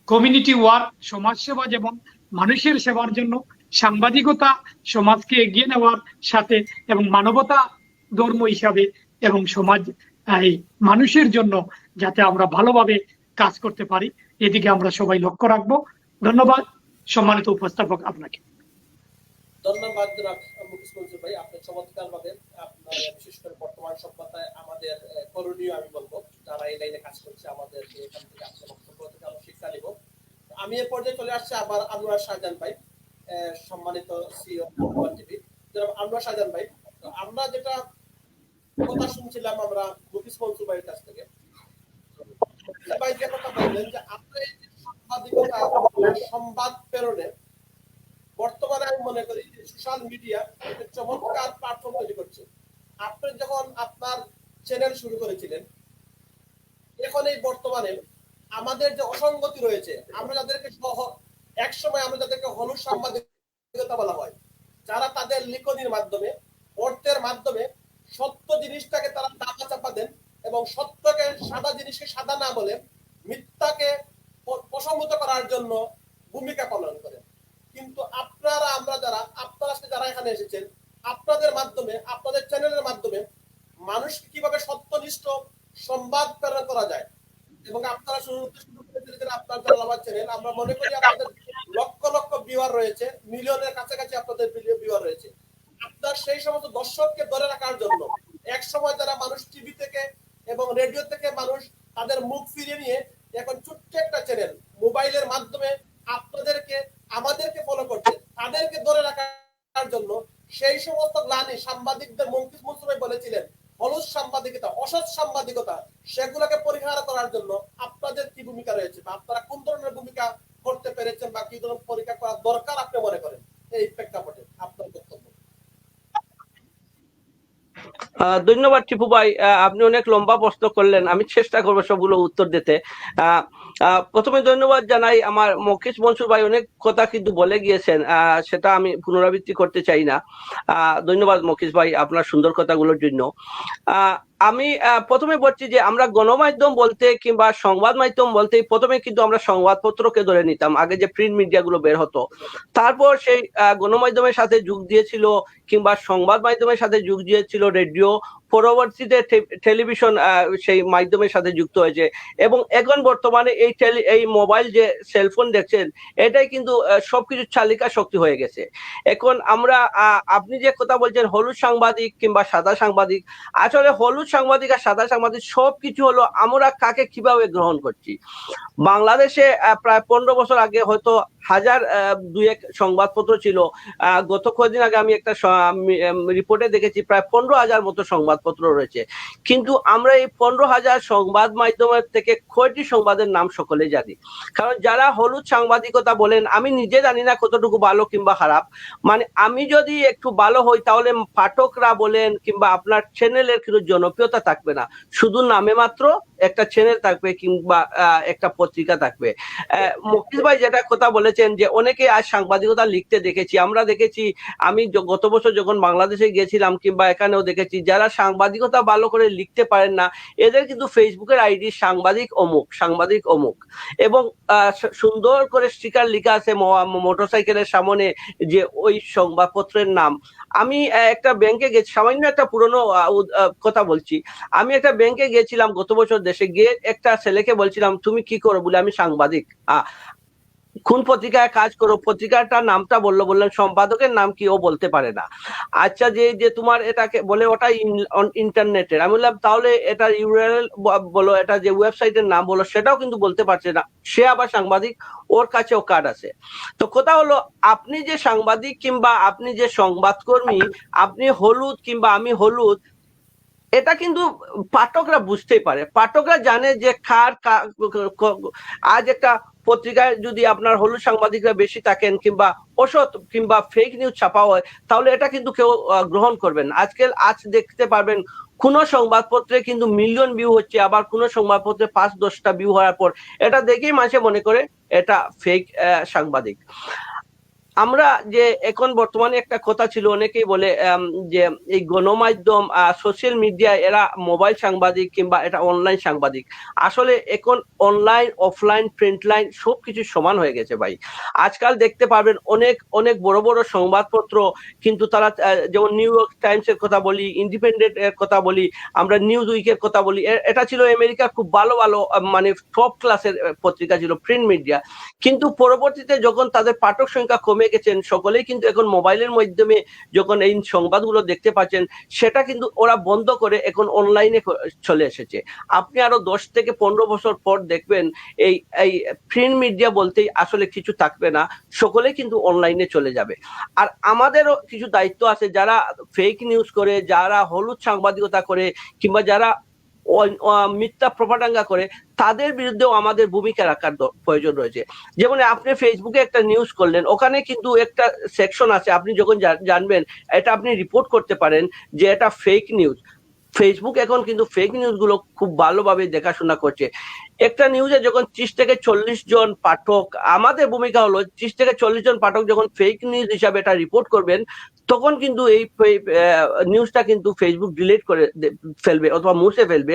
কমিউনিটি ওয়ার্ক সমাজ সেবা যেমন মানুষের সেবার জন্য, সাংবাদিকতা সমাজকে এগিয়ে নেওয়ার সাথে এবং মানবতা ধর্ম হিসাবে এবং সমাজ এই মানুষের জন্য যাতে আমরা ভালোভাবে কাজ করতে পারি, এদিকে আমরা সবাই লক্ষ্য রাখবো। ধন্যবাদ সম্মানিত উপস্থাপক আপনাকে। ধন্যবাদ জনাব মুকেশ মনসুর ভাই, আপনি চমৎকার ভাবে আপনার বিশেষ করে বর্তমান সভ্যতায় আমাদের করণীয় আমি বলবো, যারা এই লাইনে কাজ করছে আমাদের এখান থেকে আপনার বক্তব্য থেকে আমরা শিক্ষা নিব। আমি এ পর্যায়ে চলে আসছি আবার আনোয়ার শাহজাহান ভাই, সম্মানিত সিইও টিভি। জনাব আনোয়ার শাহজাহান ভাই, আমরা যেটা কথা শুনছিলাম আমরা মুকেশ মনসুর ভাইয়ের কাছ থেকে, ভাই যে কথা বললেন যে আপনি সাংবাদিকতা সংবাদ প্রেরণে বর্তমানে আমি মনে করি সোশ্যাল মিডিয়া একটা চমৎকার প্ল্যাটফর্ম তৈরি করছে। আপনি যখন আপনার চ্যানেল শুরু করেছিলেন, এখন এই বর্তমানে আমাদের যে অসঙ্গতি রয়েছে, আমরা যাদেরকে এক সময় আমরা যাদেরকে হলুদ সাংবাদিকতা বলা হয়, যারা তাদের লিখনির মাধ্যমে, অর্থের মাধ্যমে সত্য জিনিসটাকে তারা চাপা চাপা দেন এবং সত্যকে সাদা জিনিসকে সাদা না বলে মিথ্যাকে প্রসঙ্গত করার জন্য ভূমিকা পালন করেন। কিন্তু আপনারা যারা এখানে এসেছেন, আপনাদের মাধ্যমে, আপনাদের চ্যানেলের মাধ্যমে মানুষকে কিভাবে সত্যনিষ্ঠ সংবাদ প্রেরণ করা যায়, এবং আপনারা শুরু করেছিলেন আপনার জালালাবাদ চ্যানেল। আমরা মনে করি আপনাদের লক্ষ লক্ষ ভিউয়ার রয়েছে, মিলিয়নের কাছাকাছি আপনাদের ভিউয়ার রয়েছে। আপনার সেই সমস্ত দর্শককে ধরে রাখার জন্য এক সময় যারা মানুষ টিভি থেকে এবং রেডিও থেকে মানুষ তাদের মুখ ফিরিয়ে নিয়ে এখন ছোট্ট একটা চ্যানেল মোবাইলের মাধ্যমে আমাদেরকে ফলো করছে, তাদেরকে ধরে রাখার জন্য সেই সমস্ত গ্লানি সাংবাদিকদের মুকেশ মনসুর ভাই বলেছিলেন হলুদ সাংবাদিকতা, অসৎ সাংবাদিকতা, সেগুলোকে পরিহার করার জন্য আপনাদের কি ভূমিকা রয়েছে, বা আপনারা কোন ধরনের ভূমিকা করতে পেরেছেন, বা কি ধরনের পরীক্ষা করা দরকার আপনি মনে করেন এই প্রেক্ষাপটে? আপনার বক্তব্য। ধন্যবাদ টিপু ভাই, আপনি অনেক লম্বা প্রশ্ন করলেন, আমি চেষ্টা করবো সবগুলো উত্তর দিতে। প্রথমে ধন্যবাদ জানাই, আমার মুকেশ মনসুর ভাই অনেক কথা কিন্তু বলে গিয়েছেন, সেটা আমি পুনরাবৃত্তি করতে চাই না। ধন্যবাদ মুকেশ ভাই আপনার সুন্দর কথাগুলোর জন্য। আমি প্রথমে বলছি যে আমরা গণমাধ্যম বলতে কিংবা সংবাদ মাধ্যম বলতে প্রথমে কিন্তু আমরা সংবাদপত্রকে ধরে নিতাম, আগে যে প্রিন্ট মিডিয়া গুলো বের হতো, তারপর সেই গণমাধ্যমের সাথে যোগ দিয়েছিল কিংবা সংবাদ মাধ্যমের সাথে যোগ দিয়েছিল রেডিও, পরবর্তীতে টেলিভিশন সেই মাধ্যমের সাথে যুক্ত হয়েছে, এবং এখন বর্তমানে এই মোবাইল যে সেলফোন দেখছেন, এটাই কিন্তু সবকিছু চালিকা শক্তি হয়ে গেছে। এখন আমরা আপনি যে কথা বলছেন হলুদ সাংবাদিক কিংবা সাদা সাংবাদিক, আসলে হলুদ সাংবাদিক আর সাদা সাংবাদিক সবকিছু হলো আমরা কাকে কিভাবে গ্রহণ করছি। বাংলাদেশে প্রায় 15 বছর আগে হয়তো 1000-2 সংবাদপত্র ছিল, গত কয়েকদিন আগে আমি একটা রিপোর্টে দেখেছি প্রায় 15,000 মতো সংবাদপত্র রয়েছে। কিন্তু আমরা এই 15,000 সংবাদ মাধ্যমের থেকে কয়টি সংবাদের নাম সকলে জানি, কারণ যারা হলুদ সাংবাদিকতা বলেন, আমি নিজে জানি না কতটুকু ভালো কিংবা খারাপ, মানে আমি যদি একটু ভালো হই তাহলে পাঠকরা বলেন কিংবা আপনার চ্যানেলের কিন্তু জনপ্রিয়তা থাকবে না, শুধু নামে মাত্র একটা চ্যানেল থাকবে কিংবা একটা পত্রিকা থাকবে। মুকেশ ভাই যেটা কথা বলেছেন যে অনেকে আজ সাংবাদিকতা লিখতে দেখেছি, আমরা দেখেছি, আমি গত বছর যখন বাংলাদেশে গিয়েছিলাম কিংবা এখানেও দেখেছি, যারা সাংবাদিকতা ভালো করে লিখতে পারেন না, এদের কিন্তু ফেসবুকের আইডি সাংবাদিক অমুক, এবং সুন্দর করে স্টিকার লেখা আছে মোটরসাইকেলের সামনে যে ওই সংবাদপত্রের নাম। আমি একটা ব্যাংকে গেছি, সামান্য একটা পুরনো কথা বলছি, আমি একটা ব্যাংকে গিয়েছিলাম গত বছর, দেশে গিয়ে একটা ছেলেকে বলছিলাম তুমি কি করো, বলে আমি সাংবাদিক। কোন পত্রিকায় কাজ করো, পত্রিকাটার নামটা বললেন সম্পাদকের নাম কি, ও বলতে পারে না। আচ্ছা, যে তোমার এটাকে বলে ওটা ইন্টারনেটের, আমি বললাম তাহলে এটা ইউআরএল বলো, এটা যে ওয়েবসাইটের নাম বলো, সেটাও কিন্তু বলতে পারছে না। সে আবার সাংবাদিক, ওর কাছেও কার্ড আছে। তো কথা হলো, আপনি যে সাংবাদিক কিংবা আপনি যে সংবাদকর্মী, আপনি হলুদ কিংবা আমি হলুদ, এটা কিন্তু পাঠকরা বুঝতেই পারে, পাঠকরা জানে যে আজ একটা পত্রিকায় যদি আপনার হলুদ সাংবাদিকরা বেশি থাকেন কিংবা অসৎ কিংবা ফেক নিউজ ছাপা হয়, তাহলে এটা কিন্তু কেউ গ্রহণ করবেন। আজ দেখতে পারবেন কোন সংবাদপত্রে কিন্তু মিলিয়ন ভিউ হচ্ছে, আবার কোন সংবাদপত্রে 5-10টা ভিউ হওয়ার পর এটা দেখেই মানুষে মনে করে এটা ফেক সাংবাদিক। আমরা যে এখন বর্তমানে একটা কথা ছিল, অনেকেই বলে যে এই গণমাধ্যম সোশ্যাল মিডিয়া এরা মোবাইল সাংবাদিক কিংবা এটা অনলাইন সাংবাদিক। আসলে এখন অনলাইন, অফলাইন, প্রিন্ট লাইন সবকিছু সমান হয়ে গেছে ভাই। আজকাল দেখতে পারবেন অনেক অনেক বড় বড় সংবাদপত্র কিন্তু তারা, যেমন নিউ ইয়র্ক টাইমস এর কথা বলি, ইন্ডিপেন্ডেন্ট এর কথা বলি, আমরা নিউজ উইকের কথা বলি, এটা ছিল আমেরিকার খুব ভালো ভালো মানে টপ ক্লাসের পত্রিকা ছিল, প্রিন্ট মিডিয়া। কিন্তু পরবর্তীতে যখন তাদের পাঠক সংখ্যা কমে গেছেন, সকলেই কিন্তু এখন মোবাইলের মাধ্যমে যখন এই সংবাদগুলো দেখতে পাচ্ছেন, সেটা কিন্তু ওরা বন্ধ করে এখন অনলাইনে চলে এসেছে। আপনি আরো 10 থেকে 15 বছর পর দেখবেন এই এই প্রিন্ট মিডিয়া বলতেই আসলে কিছু থাকবে না, সকলেই কিন্তু অনলাইনে চলে যাবে। আর আমাদেরও কিছু দায়িত্ব আছে, যারা ফেক নিউজ করে, যারা হলুদ সাংবাদিকতা করে কিংবা যারা মিথ্যা প্রপাগান্ডা করে, তাদের বিরুদ্ধেও আমাদের ভূমিকা রাখার প্রয়োজন রয়েছে। যেমন আপনি ফেসবুকে একটা নিউজ করলেন, ওখানে কিন্তু একটা সেকশন আছে, আপনি যখন জানবেন এটা আপনি রিপোর্ট করতে পারেন যে এটা ফেক নিউজ। ফেসবুক এখন কিন্তু ফেক নিউজ গুলো খুব ভালোভাবে দেখাশোনা করছে। একটা নিউজে যখন 30 থেকে 40 জন পাঠক, আমাদের ভূমিকা হলো 30 থেকে 40 জন পাঠক যখন ফেক নিউজ হিসাবে এটা রিপোর্ট করবেন, তখন কিন্তু এই নিউজটা কিন্তু ফেসবুক ডিলিট করে ফেলবে অথবা মুছে ফেলবে।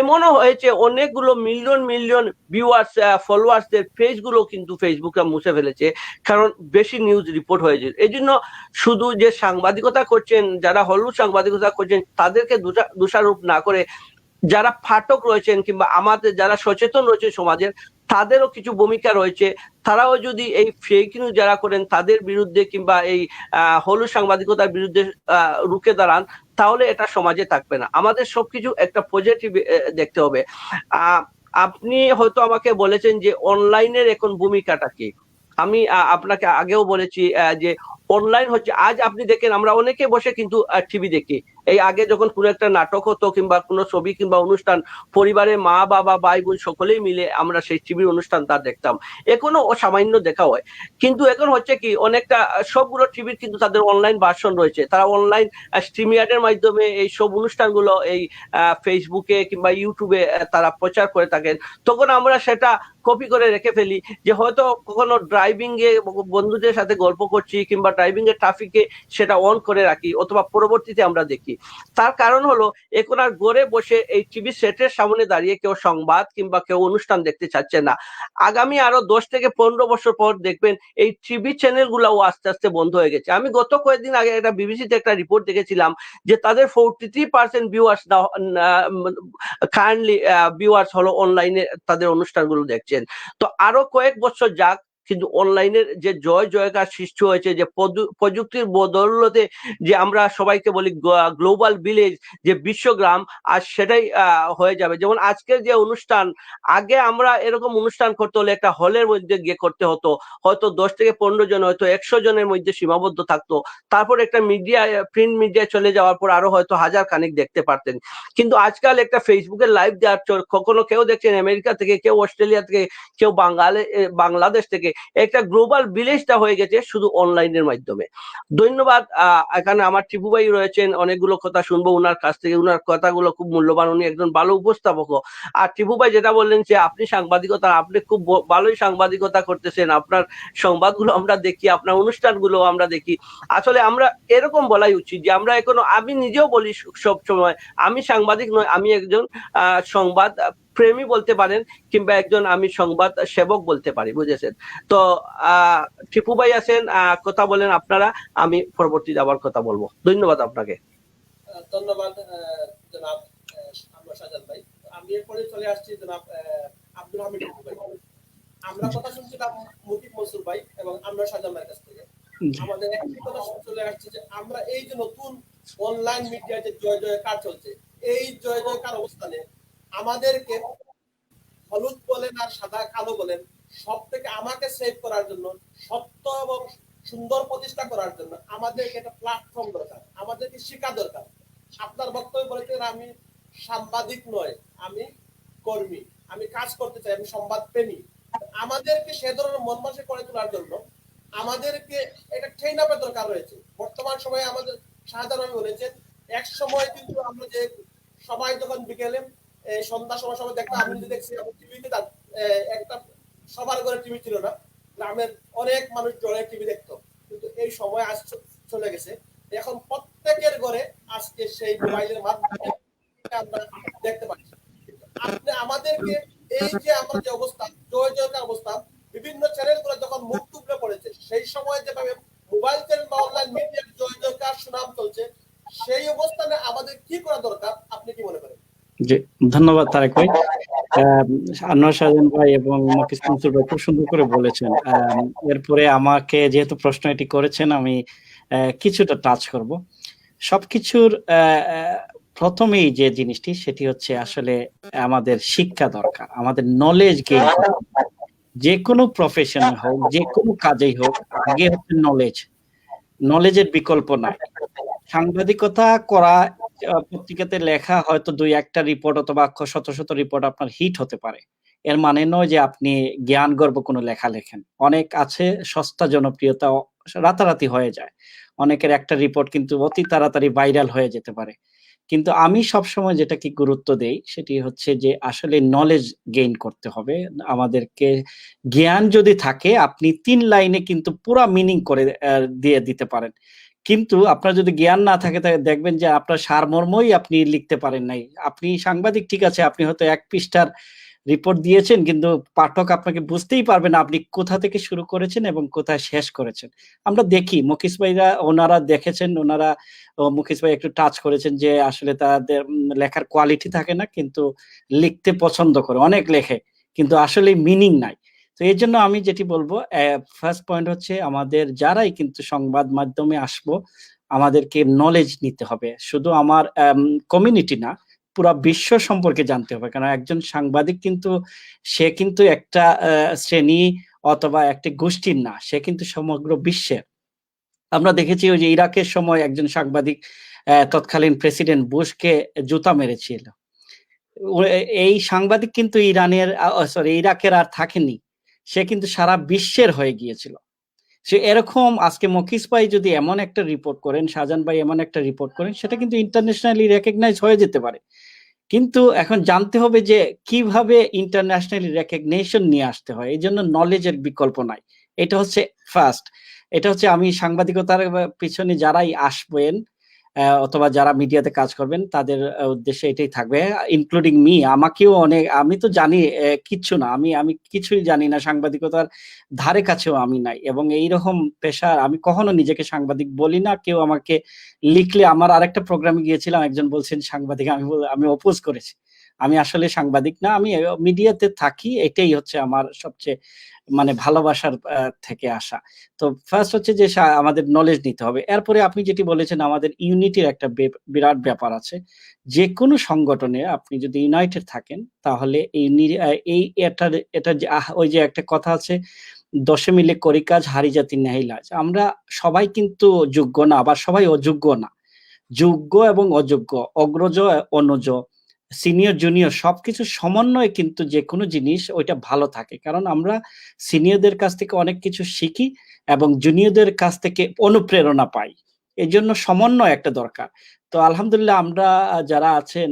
এমনও হয়েছে অনেকগুলো মিলিয়ন মিলিয়ন ভিউয়ার্স, ফলোয়ার্সদের পেজ গুলো কিন্তু ফেসবুকরা মুছে ফেলেছে, কারণ বেশি নিউজ রিপোর্ট হয়েছে। এই জন্য শুধু যে সাংবাদিকতা করছেন, যারা হলুদ সাংবাদিকতা করছেন, তাদেরকে দোষারোপ না করে যারা পাঠক রয়েছেন কিংবা আমাদের যারা সচেতন রয়েছে সমাজের, তাদেরও কিছু ভূমিকা রয়েছে। তারাও যদি এই ফেক নিউজ যারা করেন তাদের বিরুদ্ধে কিংবা এই হলুদ সাংবাদিকতার বিরুদ্ধে রুখে দাঁড়ান, তাহলে এটা সমাজে থাকবে না। আমাদের সবকিছু একটা পজিটিভ দেখতে হবে। আপনি হয়তো আমাকে বলেছেন যে অনলাইনের এখন ভূমিকাটা কি। আমি আপনাকে আগেও বলেছি যে অনলাইন হচ্ছে, আজ আপনি দেখেন আমরা অনেকে বসে কিন্তু টিভি দেখি। এই আগে যখন কোনো একটা নাটক হতো কিংবা কোনো ছবি কিংবা অনুষ্ঠান, পরিবারের মা বাবা ভাই বোন সকলেই মিলে আমরা সেই টিভির অনুষ্ঠান তা দেখতাম, এখনো সামান্য দেখা হয়। কিন্তু এখন হচ্ছে কি, অনেকটা সবগুলো টিভির কিন্তু তাদের অনলাইন ভার্সন রয়েছে, তারা অনলাইন স্ট্রিমিয়ারের মাধ্যমে এই সব অনুষ্ঠানগুলো এই ফেসবুকে কিংবা ইউটিউবে তারা প্রচার করে থাকেন। তখন আমরা সেটা কপি করে রেখে ফেলি, যে হয়তো কখনো ড্রাইভিং এ বন্ধুদের সাথে গল্প করছি কিংবা ড্রাইভিং এর ট্রাফিকে সেটা অন করে রাখি, অথবা পরবর্তীতে আমরা দেখি। তার কারণ হলো এখন আর ঘরে বসে এই টিভি সেটের সামনে দাঁড়িয়ে কেউ সংবাদ কিংবা কেউ অনুষ্ঠান দেখতে চাচ্ছে না। আগামী আরো 10 থেকে 15 বছর পর দেখবেন এই টিভি চ্যানেল গুলাও আস্তে আস্তে বন্ধ হয়ে গেছে। আমি গত কয়েকদিন আগে একটা বিবিসিতে একটা রিপোর্ট দেখেছিলাম যে তাদের 43% ভিউয়ার্স কারেন্টলি ভিউয়ার্স হলো অনলাইনে তাদের অনুষ্ঠানগুলো দেখছেন। তো আরো কয়েক বছর যাক, কিন্তু অনলাইনের যে জয় জয়কার সৃষ্টি হয়েছে, যে প্রযুক্তির বদৌলতে যে আমরা সবাইকে বলি গ্লোবাল ভিলেজ, যে বিশ্বগ্রাম, আর সেটাই হয়ে যাবে। যেমন আজকের যে অনুষ্ঠান, আগে আমরা এরকম অনুষ্ঠান করতে হলে একটা হলের মধ্যে গিয়ে করতে হতো, হয়তো 10 থেকে 15 জন, হয়তো 100 জনের মধ্যে সীমাবদ্ধ থাকতো। তারপর একটা মিডিয়া, প্রিন্ট মিডিয়ায় চলে যাওয়ার পর আরো হয়তো 1000 খানিক দেখতে পারতেন। কিন্তু আজকাল একটা ফেসবুকের লাইভ দেওয়ার, কখনো কেউ দেখছেন আমেরিকা থেকে, কেউ অস্ট্রেলিয়া থেকে, কেউ বাংলাদেশ থেকে, একটা গ্লোবাল ভিলেজটা হয়ে গেছে শুধু অনলাইনের মাধ্যমে। ধন্যবাদ। এখানে আমার টিপু ভাই রয়েছেন, অনেকগুলো কথা শুনবো উনার কাছ থেকে, উনার কথাগুলো খুব মূল্যবান, উনি একজন ভালো উপস্থাপক। আর টিপু ভাই যেটা বললেন যে আপনি সাংবাদিকতা, আপনি খুব ভালোই সাংবাদিকতা করতেছেন, আপনার সংবাদগুলো আমরা দেখি, আপনার অনুষ্ঠানগুলো আমরা দেখি। আসলে আমরা এরকম বলাই উচিত যে আমরা এখনো, আমি নিজেও বলি সব সময়, আমি সাংবাদিক নয়, আমি একজন সংবাদ প্রেমী বলতে পারেন, কিংবা একজন আমি সংবাদ সেবক বলতে পারি, বুঝেছেন তো। টিপু ভাই আছেন, কথা বলেন আপনারা, আমি পরবর্তীতে আবার কথা বলবো। ধন্যবাদ আপনাকে। ধন্যবাদ জনাব আমরা শাহজাহান ভাই। আমি এরপরে চলে আসছি জনাব আব্দুল হামিদ ভাই। আমরা কথা শুনছিলাম মুকিব মনসুর ভাই এবং আমরা শাহজাহান ভাইয়ের কাছ থেকে। আমাদের একই কথা চলে আসছে যে আমরা এই যে নতুন অনলাইন মিডিয়া যে জয় জয়কার চলছে, এই জয় জয়কার অবস্থানে আমাদেরকে হলুদ বলেন আর সাদা কালো বলেন, সব থেকে আমাকে সেভ করার জন্য, সত্য এবং সুন্দর প্রতিষ্ঠা করার জন্য আমাদেরকে একটা প্ল্যাটফর্ম দরকার, আমাদেরকে শেখা দরকার। আপনার ওনার বক্তব্য বলেছেন আমি সাংবাদিক নয়, আমি কর্মী, আমি কাজ করতে চাই, আমি সংবাদ প্রেমী। আমাদেরকে সে ধরনের মন মানসিক করে তোলার জন্য আমাদেরকে এটা ট্রেন আপের দরকার রয়েছে। বর্তমান সময়ে আমাদের শাহজাহান বলেছেন এক সময় কিন্তু আমরা যে সবাই যখন বিকেলে সন্ধ্যা সময় সবাই দেখতাম, আমি যদি দেখছি টিভিতে একটা সবার ঘরে টিভি ছিল না, গ্রামের অনেক মানুষ জড়ে টিভি দেখতো, কিন্তু এই সময় আজ চলে গেছে। এখন প্রত্যেকের ঘরে আজকে সেই মোবাইলের মাধ্যমে আমরা দেখতে পাচ্ছি। আপনি আমাদেরকে এই যে আমার যে অবস্থা, জয় জয়কার অবস্থা, বিভিন্ন চ্যানেলগুলো যখন মুখ টুকরে পড়েছে, সেই সময় যেভাবে মোবাইল চ্যানেল বা অনলাইন মিডিয়ার জয় জয়কার সুনাম চলছে, সেই অবস্থানে আমাদের কি করা দরকার, আপনি কি মনে করেন? জি, ধন্যবাদ তারেক ভাই। আনোয়ার শাহজাহান ভাই এবং মকিস মনসুর ভাই খুব সুন্দর করে বলেছেন। এরপরে আমাকে যেহেতু প্রশ্ন এটি করেছেন, আমি কিছুটা টাচ করব। সবকিছুর প্রথমেই যে জিনিসটি সেটি হচ্ছে আসলে আমাদের শিক্ষা দরকার, আমাদের নলেজ গেইন। যে কোনো প্রফেশনে হোক, যে কোনো কাজেই হোক, আগে হচ্ছে নলেজ। নলেজের বিকল্প নাই। সাংবাদিকতা করা, পত্রিকাতে লেখা হয়তো ২-১টা রিপোর্ট অথবা শত শত রিপোর্ট আপনার হিট হতে পারে, এর মানে নয় যে আপনি জ্ঞান গর্ব কোনো লেখা লেখেন। অনেক আছে সস্তা জনপ্রিয়তা রাতারাতি হয়ে যায়, অনেকের একটা রিপোর্ট কিন্তু অতি তাড়াতাড়ি ভাইরাল হয়ে যেতে পারে। কিন্তু আমি সবসময় যেটাকে গুরুত্ব দেই সেটি হচ্ছে যে আসলে নলেজ গেইন করতে হবে আমাদেরকে। জ্ঞান যদি থাকে আপনি ৩ লাইনে কিন্তু পুরা মিনিং করে দিয়ে দিতে পারেন, কিন্তু আপনার যদি জ্ঞান না থাকে তাহলে দেখবেন যে আপনার সারমর্মই আপনি লিখতে পারেন নাই। আপনি সাংবাদিক, ঠিক আছে, আপনি হয়তো ১ পৃষ্ঠার রিপোর্ট দিয়েছেন, কিন্তু পাঠক আপনাকে বুঝতেই পারবে না আপনি কোথা থেকে শুরু করেছেন এবং কোথায় শেষ করেছেন। আমরা দেখি মুকিস ভাইরা, ওনারা দেখেছেন, ওনারা মুকিস ভাই একটু টাচ করেছেন যে আসলে তাদের লেখার কোয়ালিটি থাকে না, কিন্তু লিখতে পছন্দ করে, অনেক লেখে, কিন্তু আসলে মিনিং নাই। তো এর জন্য আমি যেটি বলবো, ফার্স্ট পয়েন্ট হচ্ছে আমাদের যারাই কিন্তু সংবাদ মাধ্যমে আসবো, আমাদেরকে নলেজ নিতে হবে। শুধু আমার কমিউনিটি না, পুরা বিশ্ব সম্পর্কে জানতে হবে। কারণ একজন সাংবাদিক কিন্তু সে কিন্তু একটা শ্রেণী অথবা একটি গোষ্ঠীর না, সে কিন্তু সমগ্র বিশ্বের। আমরা দেখেছি ওই যে ইরাকের সময় একজন সাংবাদিক তৎকালীন প্রেসিডেন্ট বুশকে জুতা মেরেছিল। এই সাংবাদিক কিন্তু ইরাকের আর থাকেনি, সে কিন্তু সারা বিশ্বের হয়ে গিয়েছিল। সে এরকম আজকে মকিস ভাই যদি এমন একটা রিপোর্ট করেন, শাহজাহান ভাই এমন একটা রিপোর্ট করেন, সেটা কিন্তু ইন্টারন্যাশনালি রেকগনাইজ হয়ে যেতে পারে। কিন্তু এখন জানতে হবে যে কিভাবে ইন্টারন্যাশনালি রেকগনিশন নিয়ে আসতে হয়। এই জন্য নলেজের বিকল্প নাই। এটা হচ্ছে ফার্স্ট। এটা হচ্ছে আমি সাংবাদিকতার পিছনে যারাই আসবেন অথবা যারা মিডিয়াতে কাজ করবেন তাদের উদ্দেশ্যে এটাই থাকবে, ইনক্লুডিং মি। আমাকেও আমি তো জানি কিচ্ছু না, আমি কিছুই জানি না, সাংবাদিকতার ধারে কাছেও আমি নাই, এবং এইরকম পেশার আমি কখনো নিজেকে সাংবাদিক বলি না। কেউ আমাকে লিখলে, আমার আরেকটা প্রোগ্রামে গিয়েছিলাম, একজন বলছেন সাংবাদিক, আমি অপোজ করেছি। আমি আসলে সাংবাদিক না, আমি মিডিয়াতে থাকি, এটাই হচ্ছে আমার সবচেয়ে ভালোবাসার থেকে আসা। তো ফার্স্ট হচ্ছে যে আমাদের নলেজ নিতে হবে। এরপরে আপনি যেটি বলেছেন, আমাদের ইউনিটির একটা বিরাট ব্যাপার আছে। যে কোনো সংগঠনে আপনি যদি ইউনাইটেড থাকেন তাহলে এটা ওই যে একটা কথা আছে, ১০ মিলে করি কাজ, হারি জাতি নেই লাজ। আমরা সবাই কিন্তু যোগ্য না, আবার সবাই অযোগ্য না। যোগ্য এবং অযোগ্য, অগ্রজ অনুজ, সিনিয়র জুনিয়র সবকিছু সমন্বয়ে কিন্তু যে কোনো জিনিস ওইটা ভালো থাকে। কারণ আমরা সিনিয়রদের কাছ থেকে অনেক কিছু শিখি এবং জুনিয়রদের কাছ থেকে অনুপ্রেরণা পাই। এই জন্য সমন্বয় একটা দরকার। তো আলহামদুলিল্লাহ আমরা যারা আছেন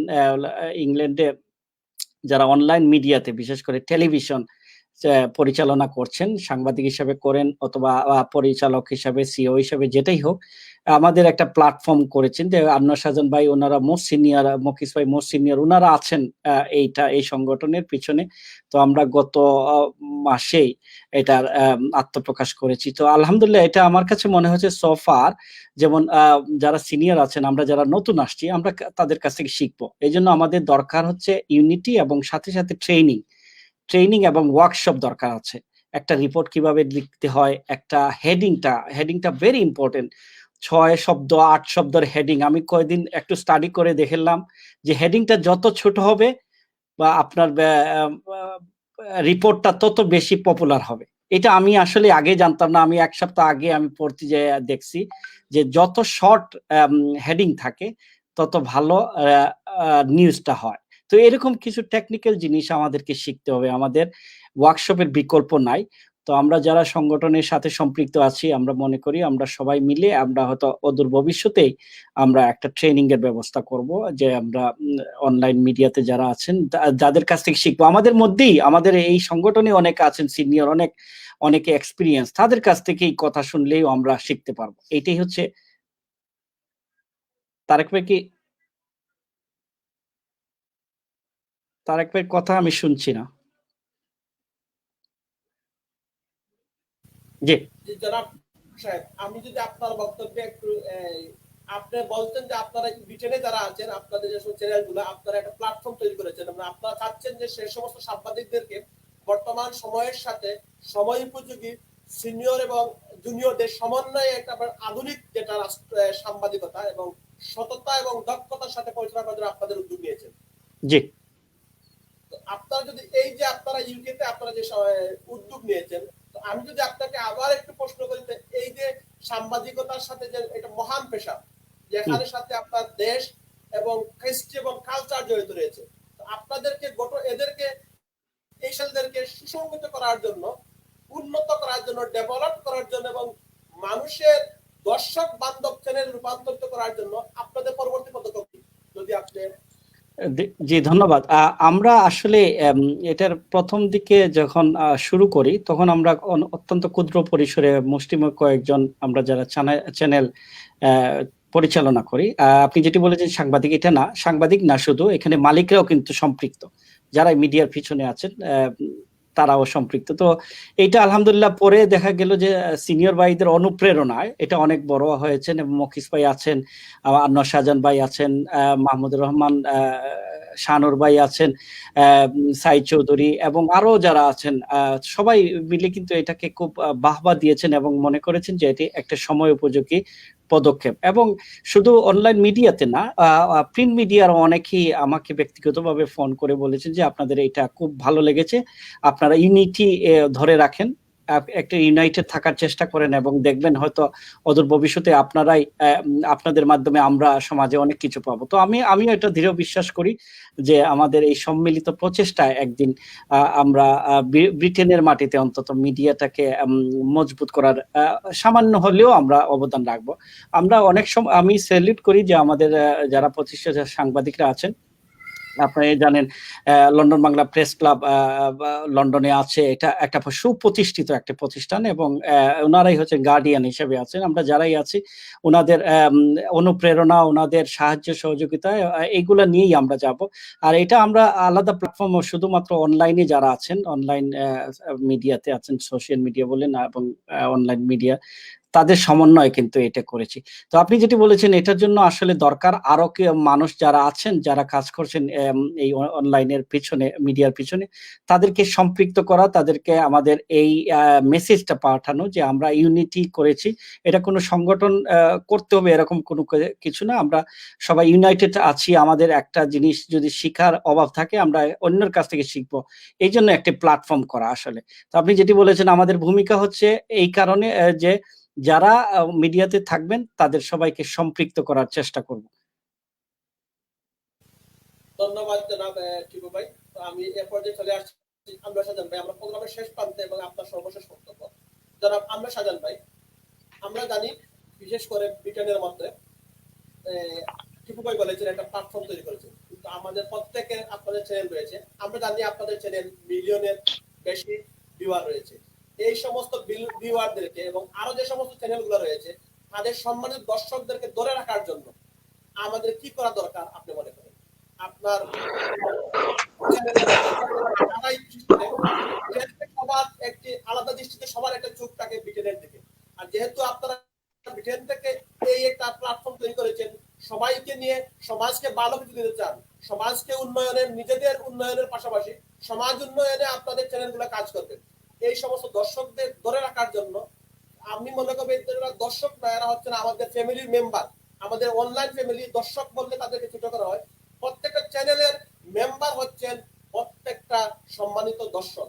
ইংল্যান্ডে, যারা অনলাইন মিডিয়াতে বিশেষ করে টেলিভিশন পরিচালনা করছেন, সাংবাদিক হিসাবে করেন অথবা পরিচালক হিসাবে, সিও হিসাবে, যেটাই হোক, আমাদের একটা প্ল্যাটফর্ম করেছেন যে আনোয়ার শাহজাহান ভাই, ওনারা মোস্ট সিনিয়র, মকিস ভাই মোস্ট সিনিয়র, ওনারা আছেন এই সংগঠনের পিছনে। তো আমরা গত মাসেই এটার আত্মপ্রকাশ করেছি। তো আলহামদুলিল্লাহ এটা আমার কাছে মনে হচ্ছে সোফার, যেমন যারা সিনিয়র আছেন, আমরা যারা নতুন আসছি, আমরা তাদের কাছ থেকে শিখবো। এই জন্য আমাদের দরকার হচ্ছে ইউনিটি এবং সাথে সাথে ট্রেনিং এবং ওয়ার্কশপ দরকার আছে। একটা রিপোর্ট কিভাবে লিখতে হয়, একটা হেডিংটা ভেরি ইম্পর্টেন্ট। ৬ শব্দ ৮ শব্দের হেডিং, আমি কয়েকদিন একটু স্টাডি করে দেখলাম যে হেডিংটা যত ছোট হবে বা আপনার রিপোর্টটা তত বেশি পপুলার হবে। এটা আমি আসলে আগে জানতাম না, আমি ১ সপ্তাহ আগে আমি পড়তে যেয়ে দেখছি যে যত শর্ট হেডিং থাকে তত ভালো নিউজটা হয়। তো এরকম কিছু টেকনিক্যাল জিনিস আমাদেরকে শিখতে হবে। আমাদের ওয়ার্কশপের বিকল্প নাই। তো আমরা যারা সংগঠনের সাথে সম্পৃক্ত আছি, আমরা মনে করি আমরা সবাই মিলে আমরা হয়তো অদূর ভবিষ্যতেই আমরা একটা ট্রেনিং এর ব্যবস্থা করব, যে আমরা অনলাইন মিডিয়াতে যারা আছেন যাদের কাছ থেকে শিখবো। আমাদের মধ্যেই আমাদের এই সংগঠনে অনেকে আছেন সিনিয়র, অনেকে এক্সপিরিয়েন্স, তাদের কাছ থেকে এই কথা শুনলেই আমরা শিখতে পারবো। এটাই হচ্ছে। তারেক ভাই কি, তারেক ভাইয়ের কথা আমি শুনছি না। জি। যে জনাব সাহেব, আমি যদি আপনার বক্তব্যে একটু আপনি বলছেন যে আপনারা ব্রিটেনে যারা আছেন, আপনাদের যে চ্যানেল গুলো, আপনারা একটা প্ল্যাটফর্ম তৈরি করেছেন এবং আপনারা চাচ্ছেন যে সেই সমস্ত সাংবাদিকদেরকে বর্তমান সময়ের সাথে সময় উপযোগী সিনিয়র এবং জুনিয়রদের সমন্বয়ে একটা আধুনিক যেটা সাংবাদিকতা এবং সততা এবং দক্ষতার সাথে পরিচালনা করার জন্য আপনাদের উদ্যোগ নিয়েছেন। জি। আপনারা যদি এই যে আপনারা ইউকেতে আপনারা যে উদ্যোগ নিয়েছেন, আমি যদি আপনাকে আবার একটু প্রশ্ন করি, এই যে সাংবাদিকতার সাথে যে এটা মহান পেশা, যেখানে সাথে আপনার দেশ এবং কৃষ্টি এবং কালচার জড়িত রয়েছে, আপনাদেরকে এদেরকে এই ছেলেদেরকে সুসংগত করার জন্য, উন্নত করার জন্য, ডেভেলপ করার জন্য এবং মানুষের দর্শক বান্ধব চ্যানেল রূপান্তরিত করার জন্য আপনাদের পরবর্তী পদক্ষেপ কি, যদি আপনি। জি, ধন্যবাদ। আমরা আসলে এটার প্রথম দিকে যখন শুরু করি, তখন আমরা অত্যন্ত ক্ষুদ্র পরিসরে মুষ্টিমেয় কয়েকজন আমরা যারা চ্যানেল পরিচালনা করি। আপনি যেটি বলেছেন সাংবাদিক, এটা না, সাংবাদিক না শুধু, এখানে মালিকরাও কিন্তু সম্পৃক্ত, যারা মিডিয়ার পিছনে আছেন তারাও সম্পৃক্ত। তো এইটা আলহামদুলিল্লাহ পরে দেখা গেল যে সিনিয়র ভাইদের অনুপ্রেরণায় এটা অনেক বড় হয়েছেন, এবং মকিস ভাই আছেন, আনোয়ার শাহজাহান ভাই আছেন, মাহমুদুর রহমান, শাহনুর ভাই আছেন, সাইদ চৌধুরী এবং আরো যারা আছেন, সবাই মিলে কিন্তু এটাকে খুব বাহবা দিয়েছেন এবং মনে করেছেন যে এটি একটা সময় উপযোগী পদক্ষেপ। এবং শুধু অনলাইন মিডিয়াতে না, প্রিন্ট মিডিয়ার অনেকেই আমাকে ব্যক্তিগতভাবে ফোন করে বলেছেন যে আপনাদের এটা খুব ভালো লেগেছে, আপনারা ইউনিটি ধরে রাখেন, একটা ইউনাইটেড থাকার চেষ্টা করেন, এবং দেখবেন হয়তো অদূর ভবিষ্যতে আপনারাই, আপনাদের মাধ্যমে আমরা সমাজে অনেক কিছু পাবো। তো আমিও এটা দৃঢ় বিশ্বাস করি যে আমাদের এই সম্মিলিত প্রচেষ্টায় একদিন আমরা ব্রিটেনের মাটিতে অন্তত মিডিয়াটাকে মজবুত করার সামান্য হলেও আমরা অবদান রাখবো। আমরা অনেক সময়, আমি স্যালুট করি যে আমাদের যারা প্রতিষ্ঠিত সাংবাদিকরা আছেন, আপনারা জানেন লন্ডন বাংলা প্রেস ক্লাব লন্ডনে আছে, এটা একটা সুপ্রতিষ্ঠিত একটা প্রতিষ্ঠান, এবং ওনারাই হচ্ছে গার্ডিয়ান হিসেবে আছেন। আমরা যারাই আছি ওনাদের অনুপ্রেরণা, ওনাদের সাহায্য সহযোগিতা, এইগুলা নিয়েই আমরা যাব। আর এটা আমরা আলাদা প্ল্যাটফর্ম, শুধুমাত্র অনলাইনে যারা আছেন, অনলাইন মিডিয়াতে আছেন, সোশ্যাল মিডিয়া বলেন এবং অনলাইন মিডিয়া, তাদের সমন্বয়ে কিন্তু এটা করেছি। তো আপনি যেটি বলেছেন, এটার জন্য আসলে দরকার আরো মানুষ যারা আছেন, যারা কাজ করছেন এই অনলাইনের পিছনে, মিডিয়ার পিছনে, তাদেরকে সম্পৃক্ত করা, তাদেরকে আমাদের এই মেসেজটা পাঠানো যে আমরা ইউনিটি করেছি। এটা কোনো সংগঠন করতে হবে এরকম কোনো কিছু না, আমরা সবাই ইউনাইটেড আছি। আমাদের একটা জিনিস যদি শিখার অভাব থাকে, আমরা অন্যের কাছ থেকে শিখবো, এই জন্য একটা প্ল্যাটফর্ম করা আসলে। তো আপনি যেটি বলেছেন, আমাদের ভূমিকা হচ্ছে এই কারণে যে যারা মিডিয়াতে থাকবেন তাদের সবাইকে সম্পৃক্ত করার চেষ্টা করব। ধন্যবাদ জনাব টিপু ভাই। তো আমি এ পর্যায়ে চলে আসছি আমরা শাহজাহান ভাই, আমরা প্রোগ্রামের শেষ প্রান্তে এবং আপনার সর্বশেষ বক্তব্য। জনাব আমরা শাহজাহান ভাই, আমরা জানি বিশেষ করে ব্রিটেনের মধ্যে টিপু ভাই বলেছেন একটা প্ল্যাটফর্ম তৈরি করেছেন, কিন্তু আমাদের প্রত্যেকের আপনাদের চ্যানেল রয়েছে। আমরা জানি আপনাদের চ্যানেল মিলিয়নের বেশি ভিউয়ার রয়েছে। এই সমস্ত ভিউয়ারদেরকে এবং আরো যে সমস্ত চ্যানেলগুলো রয়েছে, তাদের সম্মানিত দর্শকদেরকে ধরে রাখার জন্য আমাদের কি করা দরকার আপনি মনে করেন? আপনার সবার একটি আলাদা দৃষ্টিতে সবার একটা চোখ থাকে ব্রিটেনের দিকে। আর যেহেতু আপনারা ব্রিটেন থেকে এই একটা প্ল্যাটফর্ম তৈরি করেছেন, সবাইকে নিয়ে সমাজকে ভালো কিছু দিতে চান, সমাজকে উন্নয়নের, নিজেদের উন্নয়নের পাশাপাশি সমাজ উন্নয়নে আপনাদের চ্যানেলগুলো কাজ করবে। এই সমস্ত দর্শকদের ধরে রাখার জন্য আমি মনে করি দর্শক না, এরা হচ্ছেন আমাদের ফ্যামিলির মেম্বার, আমাদের অনলাইন ফ্যামিলি। দর্শক বললে তাদেরকে ছোট করা হয়, প্রত্যেকটা চ্যানেলের মেম্বার হচ্ছেন প্রত্যেকটা সম্মানিত দর্শক।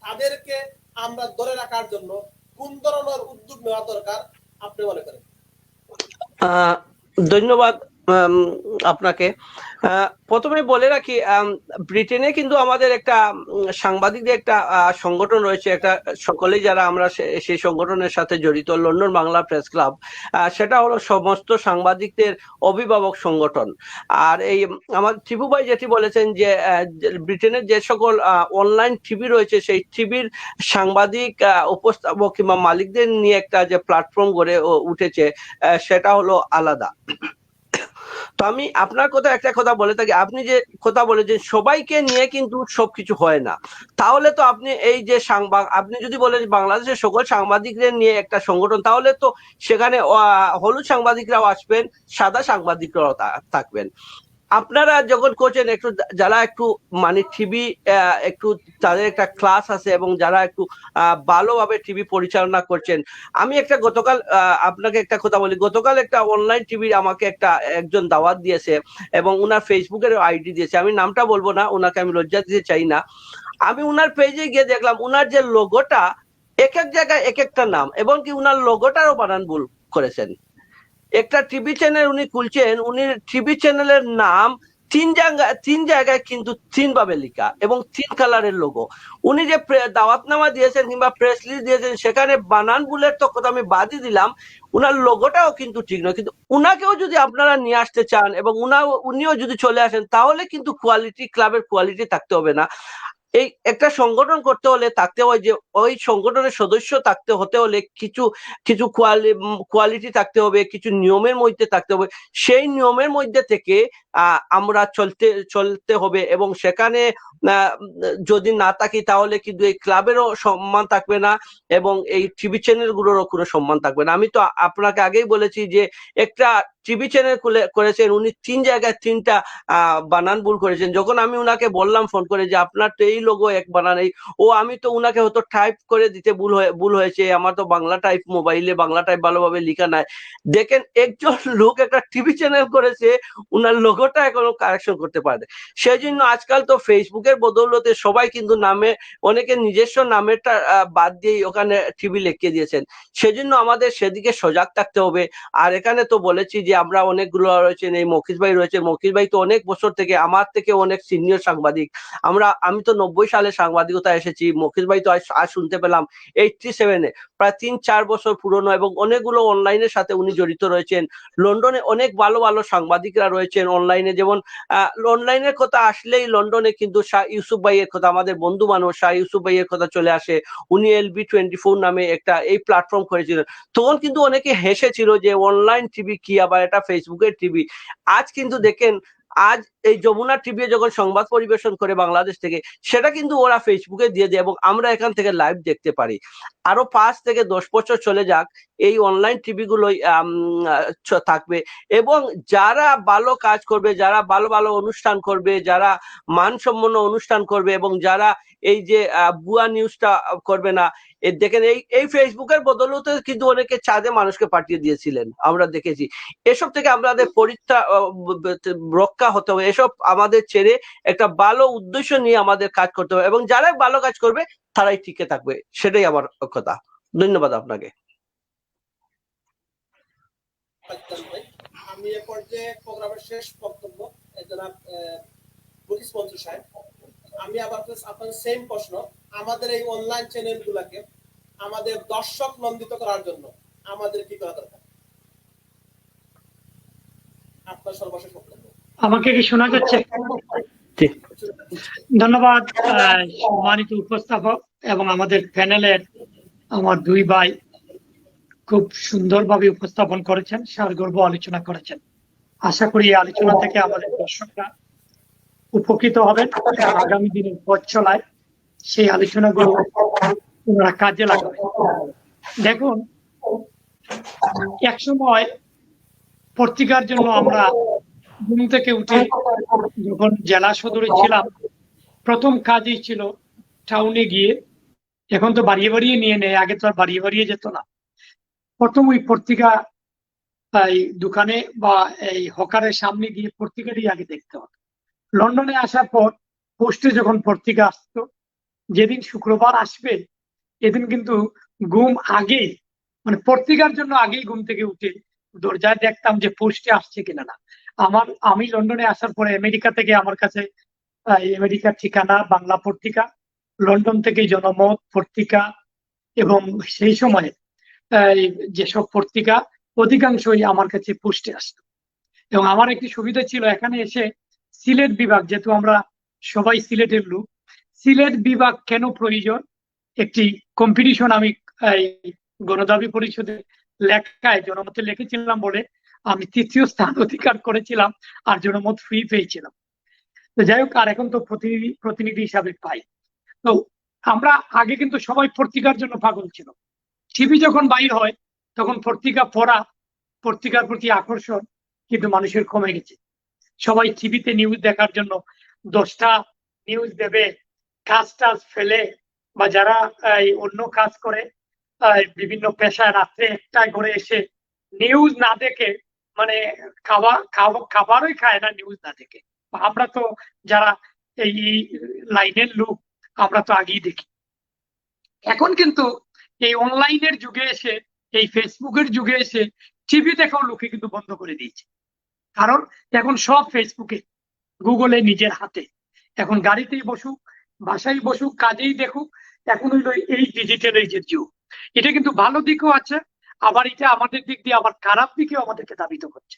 তাদেরকে আমরা ধরে রাখার জন্য কোন ধরনের উদ্যোগ নেওয়া দরকার আপনি মনে করেন? ধন্যবাদ আম, আপনাকে প্রথমে বলে রাখি, ব্রিটেনে কিন্তু আমাদের একটা সাংবাদিকদের একটা সংগঠন রয়েছে, একটা সকলেই যারা আমরা সেই সংগঠনের সাথে জড়িত, লন্ডন বাংলা প্রেস ক্লাব। সেটা হলো সমস্ত সাংবাদিকদের অভিভাবক সংগঠন। আর এই আমার টিপু ভাই যেটি বলেছেন যে ব্রিটেনের যে সকল অনলাইন টিভি রয়েছে, সেই টিভির সাংবাদিক উপস্থাপক কিংবা মালিকদের নিয়ে একটা যে প্ল্যাটফর্ম গড়ে উঠেছে, সেটা হলো আলাদা। তো আমি আপনার কথা একটা কথা বলে থাকি, আপনি যে কথা বলেছেন সবাইকে নিয়ে কিন্তু সবকিছু হয় না। তাহলে তো আপনি এই যে আপনি যদি বলেন বাংলাদেশের সকল সাংবাদিকদের নিয়ে একটা সংগঠন, তাহলে তো সেখানে হলুদ সাংবাদিকরাও আসবেন, সাদা সাংবাদিকরাও থাকবেন। আপনারা যখন করছেন একটু যারা একটু মানে টিভি একটু তাদের একটা ক্লাস আছে এবং যারা একটু ভালোভাবে টিভি পরিচালনা করছেন। আমি একটা গতকাল আপনাকে একটা কথা বলি, গতকাল একটা অনলাইন টিভি আমাকে একজন দাওয়াত দিয়েছে এবং উনার ফেসবুকের আইডি দিয়েছে, আমি নামটা বলবো না, উনাকে আমি লজ্জা দিতে চাই না। আমি উনার পেজে গিয়ে দেখলাম উনার যে লোগোটা এক এক জায়গায় এক একটা নাম, এবং কি উনার লোগোটারও বানান ভুল করেছেন। একটা টিভি চ্যানেল উনি খুলছেন, উনি টিভি চ্যানেলের নাম তিন জায়গায় কিন্তু 3 ভাবে লেখা এবং 3 কালারের লোগো। উনি যে দাওয়াতনামা দিয়েছেন কিংবা প্রেস রিলিজ দিয়েছেন, সেখানে বানান ভুলের তো কথা আমি বাদই দিলাম, উনার লোগোটাও কিন্তু ঠিক নয়। কিন্তু উনাকেও যদি আপনারা নিয়ে আসতে চান এবং উনিও যদি চলে আসেন, তাহলে কিন্তু কোয়ালিটি, ক্লাবের কোয়ালিটি থাকতে হবে না। এই একটা সংগঠন করতে হলে থাকতে হয় যে ওই সংগঠনের সদস্য হতে হলে কিছু কিছু কোয়ালিটি থাকতে হবে, কিছু নিয়মের মধ্যে থাকতে হবে। সেই নিয়মের মধ্যে থেকে আমরা চলতে হবে, এবং সেখানে যদি না থাকি তাহলে কিন্তু এই ক্লাবেরও সম্মান থাকবে না এবং এই টিভি চ্যানেলগুলোরও কোনো সম্মান থাকবে না। আমি তো আপনাকে আগেই বলেছি যে একটা টিভি চ্যানেল করেছেন উনি 3 জায়গায় 3টা বানান ভুল করেছেন। যখন আমি উনাকে বললাম ফোন করে যে আপনার তো এই লোগো এক বানান এই, আমি তো উনাকে হয়তো টাইপ করে দিতে ভুল হয়েছে, আমার তো বাংলা টাইপ, মোবাইলে বাংলা টাইপ ভালোভাবে লেখা নাই। দেখেন একজন লোক একটা টিভি চ্যানেল করেছে, উনার লোগোটা এখনো কারেকশন করতে পারে। সেই জন্য আজকাল তো ফেসবুকের বদৌলতে সবাই কিন্তু নামে, অনেকে নিজস্ব নামেরটা বাদ দিয়ে ওখানে টিভি লিখে দিয়েছেন। সেজন্য আমাদের সেদিকে সজাগ থাকতে হবে। আর এখানে তো বলেছি যে আমরা অনেকগুলো রয়েছেন, এই মকিস ভাই রয়েছে, মকিস ভাই তো অনেক বছর থেকে, আমার থেকে অনেক সিনিয়র সাংবাদিক। আমি তো 90 সালে সাংবাদিকতা এসেছি, মকিস ভাই তো আজ শুনতে পেলাম 87-এ, প্রায় 3-4 বছর পুরনো, এবং অনেকগুলো অনলাইনের সাথে উনি জড়িত রয়েছেন। লন্ডনে অনেক ভালো ভালো সাংবাদিকরা রয়েছেন অনলাইনে, যেমন অনলাইনের কথা আসলেই লন্ডনে কিন্তু শাহ ইউসুফ ভাইয়ের কথা, আমাদের বন্ধু মানুষ শাহ ইউসুফ ভাইয়ের কথা চলে আসে। উনি LB24 নামে একটা এই প্ল্যাটফর্ম করেছিলেন। তখন কিন্তু অনেকে হেসেছিল যে অনলাইন টিভি কি, আবার এটা ফেসবুকের টিভি। আজ কিন্তু দেখেন, আজ এই যমুনা টিভি যখন সংবাদ পরিবেশন করে বাংলাদেশ থেকে, সেটা কিন্তু ওরা ফেসবুকে দিয়ে দেয় এবং আমরা এখান থেকে লাইভ দেখতে পারি। আরো 5 থেকে 10 বছর চলে যাক, এই অনলাইন টিভি গুলোই থাকবে, এবং যারা ভালো কাজ করবে, যারা ভালো ভালো অনুষ্ঠান করবে, যারা মানসম্পন্ন অনুষ্ঠান করবে, এবং যারা এই যে ভুয়া নিউজটা করবে না, দেখেন এই ফেসবুকের বদৌলতে কিন্তু অনেকে চাঁদে মানুষকে পাঠিয়ে দিয়েছিলেন, আমরা দেখেছি। এসব থেকে আমাদের রক্ষা হতে হবে, এসব আমাদের ছেড়ে একটা ভালো উদ্দেশ্য নিয়ে আমাদের কাজ করতে হবে, এবং যারা ভালো কাজ করবে তারাই টিকে থাকবে। সেটাই আমার কথা। ধন্যবাদ আপনাকে। আমি এ পর্যায়ে প্রোগ্রামের শেষ বক্তব্য জনাব মুকিস মনসুর সাহেব, আমি আবার আপনার সেম প্রশ্ন, আমাদের এই অনলাইন চ্যানেল গুলাকে আমাদের দর্শক নন্দিত করার জন্য আমাদের কি করা দরকার? আপনার সর্বশেষ বক্তব্য। আমাকে কি শোনা যাচ্ছে? ধন্যবাদ সম্মানিত উপস্থাপক এবং আমাদের প্যানেলের আমার 2 ভাই খুব সুন্দরভাবে উপস্থাপন করেছেন, সারগর্ভ আলোচনা করেছেন। আশা করি এই আলোচনা থেকে আমাদের দর্শকরা উপকৃত হবেন, আগামী দিনের পথ চলায় সেই আলোচনাগুলো ওনারা কাজে লাগাবেন। দেখুন, একসময় পত্রিকার জন্য আমরা ঘুম থেকে উঠে যখন জেলা সদরে ছিলাম, প্রথম কাজই ছিল টাউনে গিয়ে, এখন তো বাড়িয়ে বাড়িয়ে নিয়ে নেয়, আগে তো আর বাড়িয়ে বাড়িয়ে যেত না, প্রথম ওই পত্রিকা এই দোকানে বা এই হকারের সামনে গিয়ে পত্রিকাটি আগে দেখতে হতো। লন্ডনে আসার পর পোস্টে যখন পত্রিকা আসতো, যেদিন শুক্রবার আসবে এদিন কিন্তু ঘুম আগেই, মানে পত্রিকার জন্য আগেই ঘুম থেকে উঠে দরজায় দেখতাম যে পোস্টে আসছে কিনা না। আমি লন্ডনে আসার পরে আমেরিকা থেকে আমার কাছে আমেরিকার ঠিকানা, বাংলা পত্রিকা, লন্ডন থেকে জনমত পত্রিকা এবং সেই সময়ে যেসব পত্রিকা অধিকাংশই আমার কাছে পোস্টে আসতো। এবং আমার একটি সুবিধা ছিল, এখানে এসে সিলেট বিভাগ, যেহেতু আমরা সবাই সিলেটের লোক, সিলেট বিভাগ কেন প্রয়োজন একটি কম্পিটিশন আমি এই গণদাবি পরিষদে লেখায় জনমতে লিখেছিলাম বলে আমি 3য় স্থান অধিকার করেছিলাম আর জনমত ফ্রি পেয়েছিলাম। তো যাই হোক, আর এখন তো প্রতিনিধি হিসাবে পাই। তো আমরা আগে কিন্তু সবাই পত্রিকার জন্য পাগল ছিল। টিভি যখন বাইর হয় তখন পত্রিকা পড়া, পত্রিকার প্রতি আকর্ষণ কিন্তু মানুষের কমে গেছে। সবাই টিভিতে নিউজ দেখার জন্য 10টা নিউজ দেবে, কাজ টাজ ফেলে বা যারা অন্য কাজ করে বিভিন্ন পেশায় রাত্রে 1টায় ঘরে এসে নিউজ না দেখে মানে খাবারই খায় না নিউজ না দেখে। আমরা তো যারা এই লাইনের লোক আমরা তো আগেই দেখি। এখন কিন্তু এই অনলাইনের যুগে এসে, এই ফেসবুকের যুগে এসে টিভি দেখাও লোকে কিন্তু বন্ধ করে দিয়েছে। কারণ এখন সব ফেসবুকে, গুগলে, নিজের হাতে। এখন গাড়িতেই বসুক, বাসায় বসুক, কাজেই দেখুক, এখন হইলো এই ডিজিটাল এজের যুগ। এটা কিন্তু ভালো দিকও আছে, আবার এটা আমাদের দিক দিয়ে আবার খারাপ দিকেও আমাদেরকে ধাবিত করছে।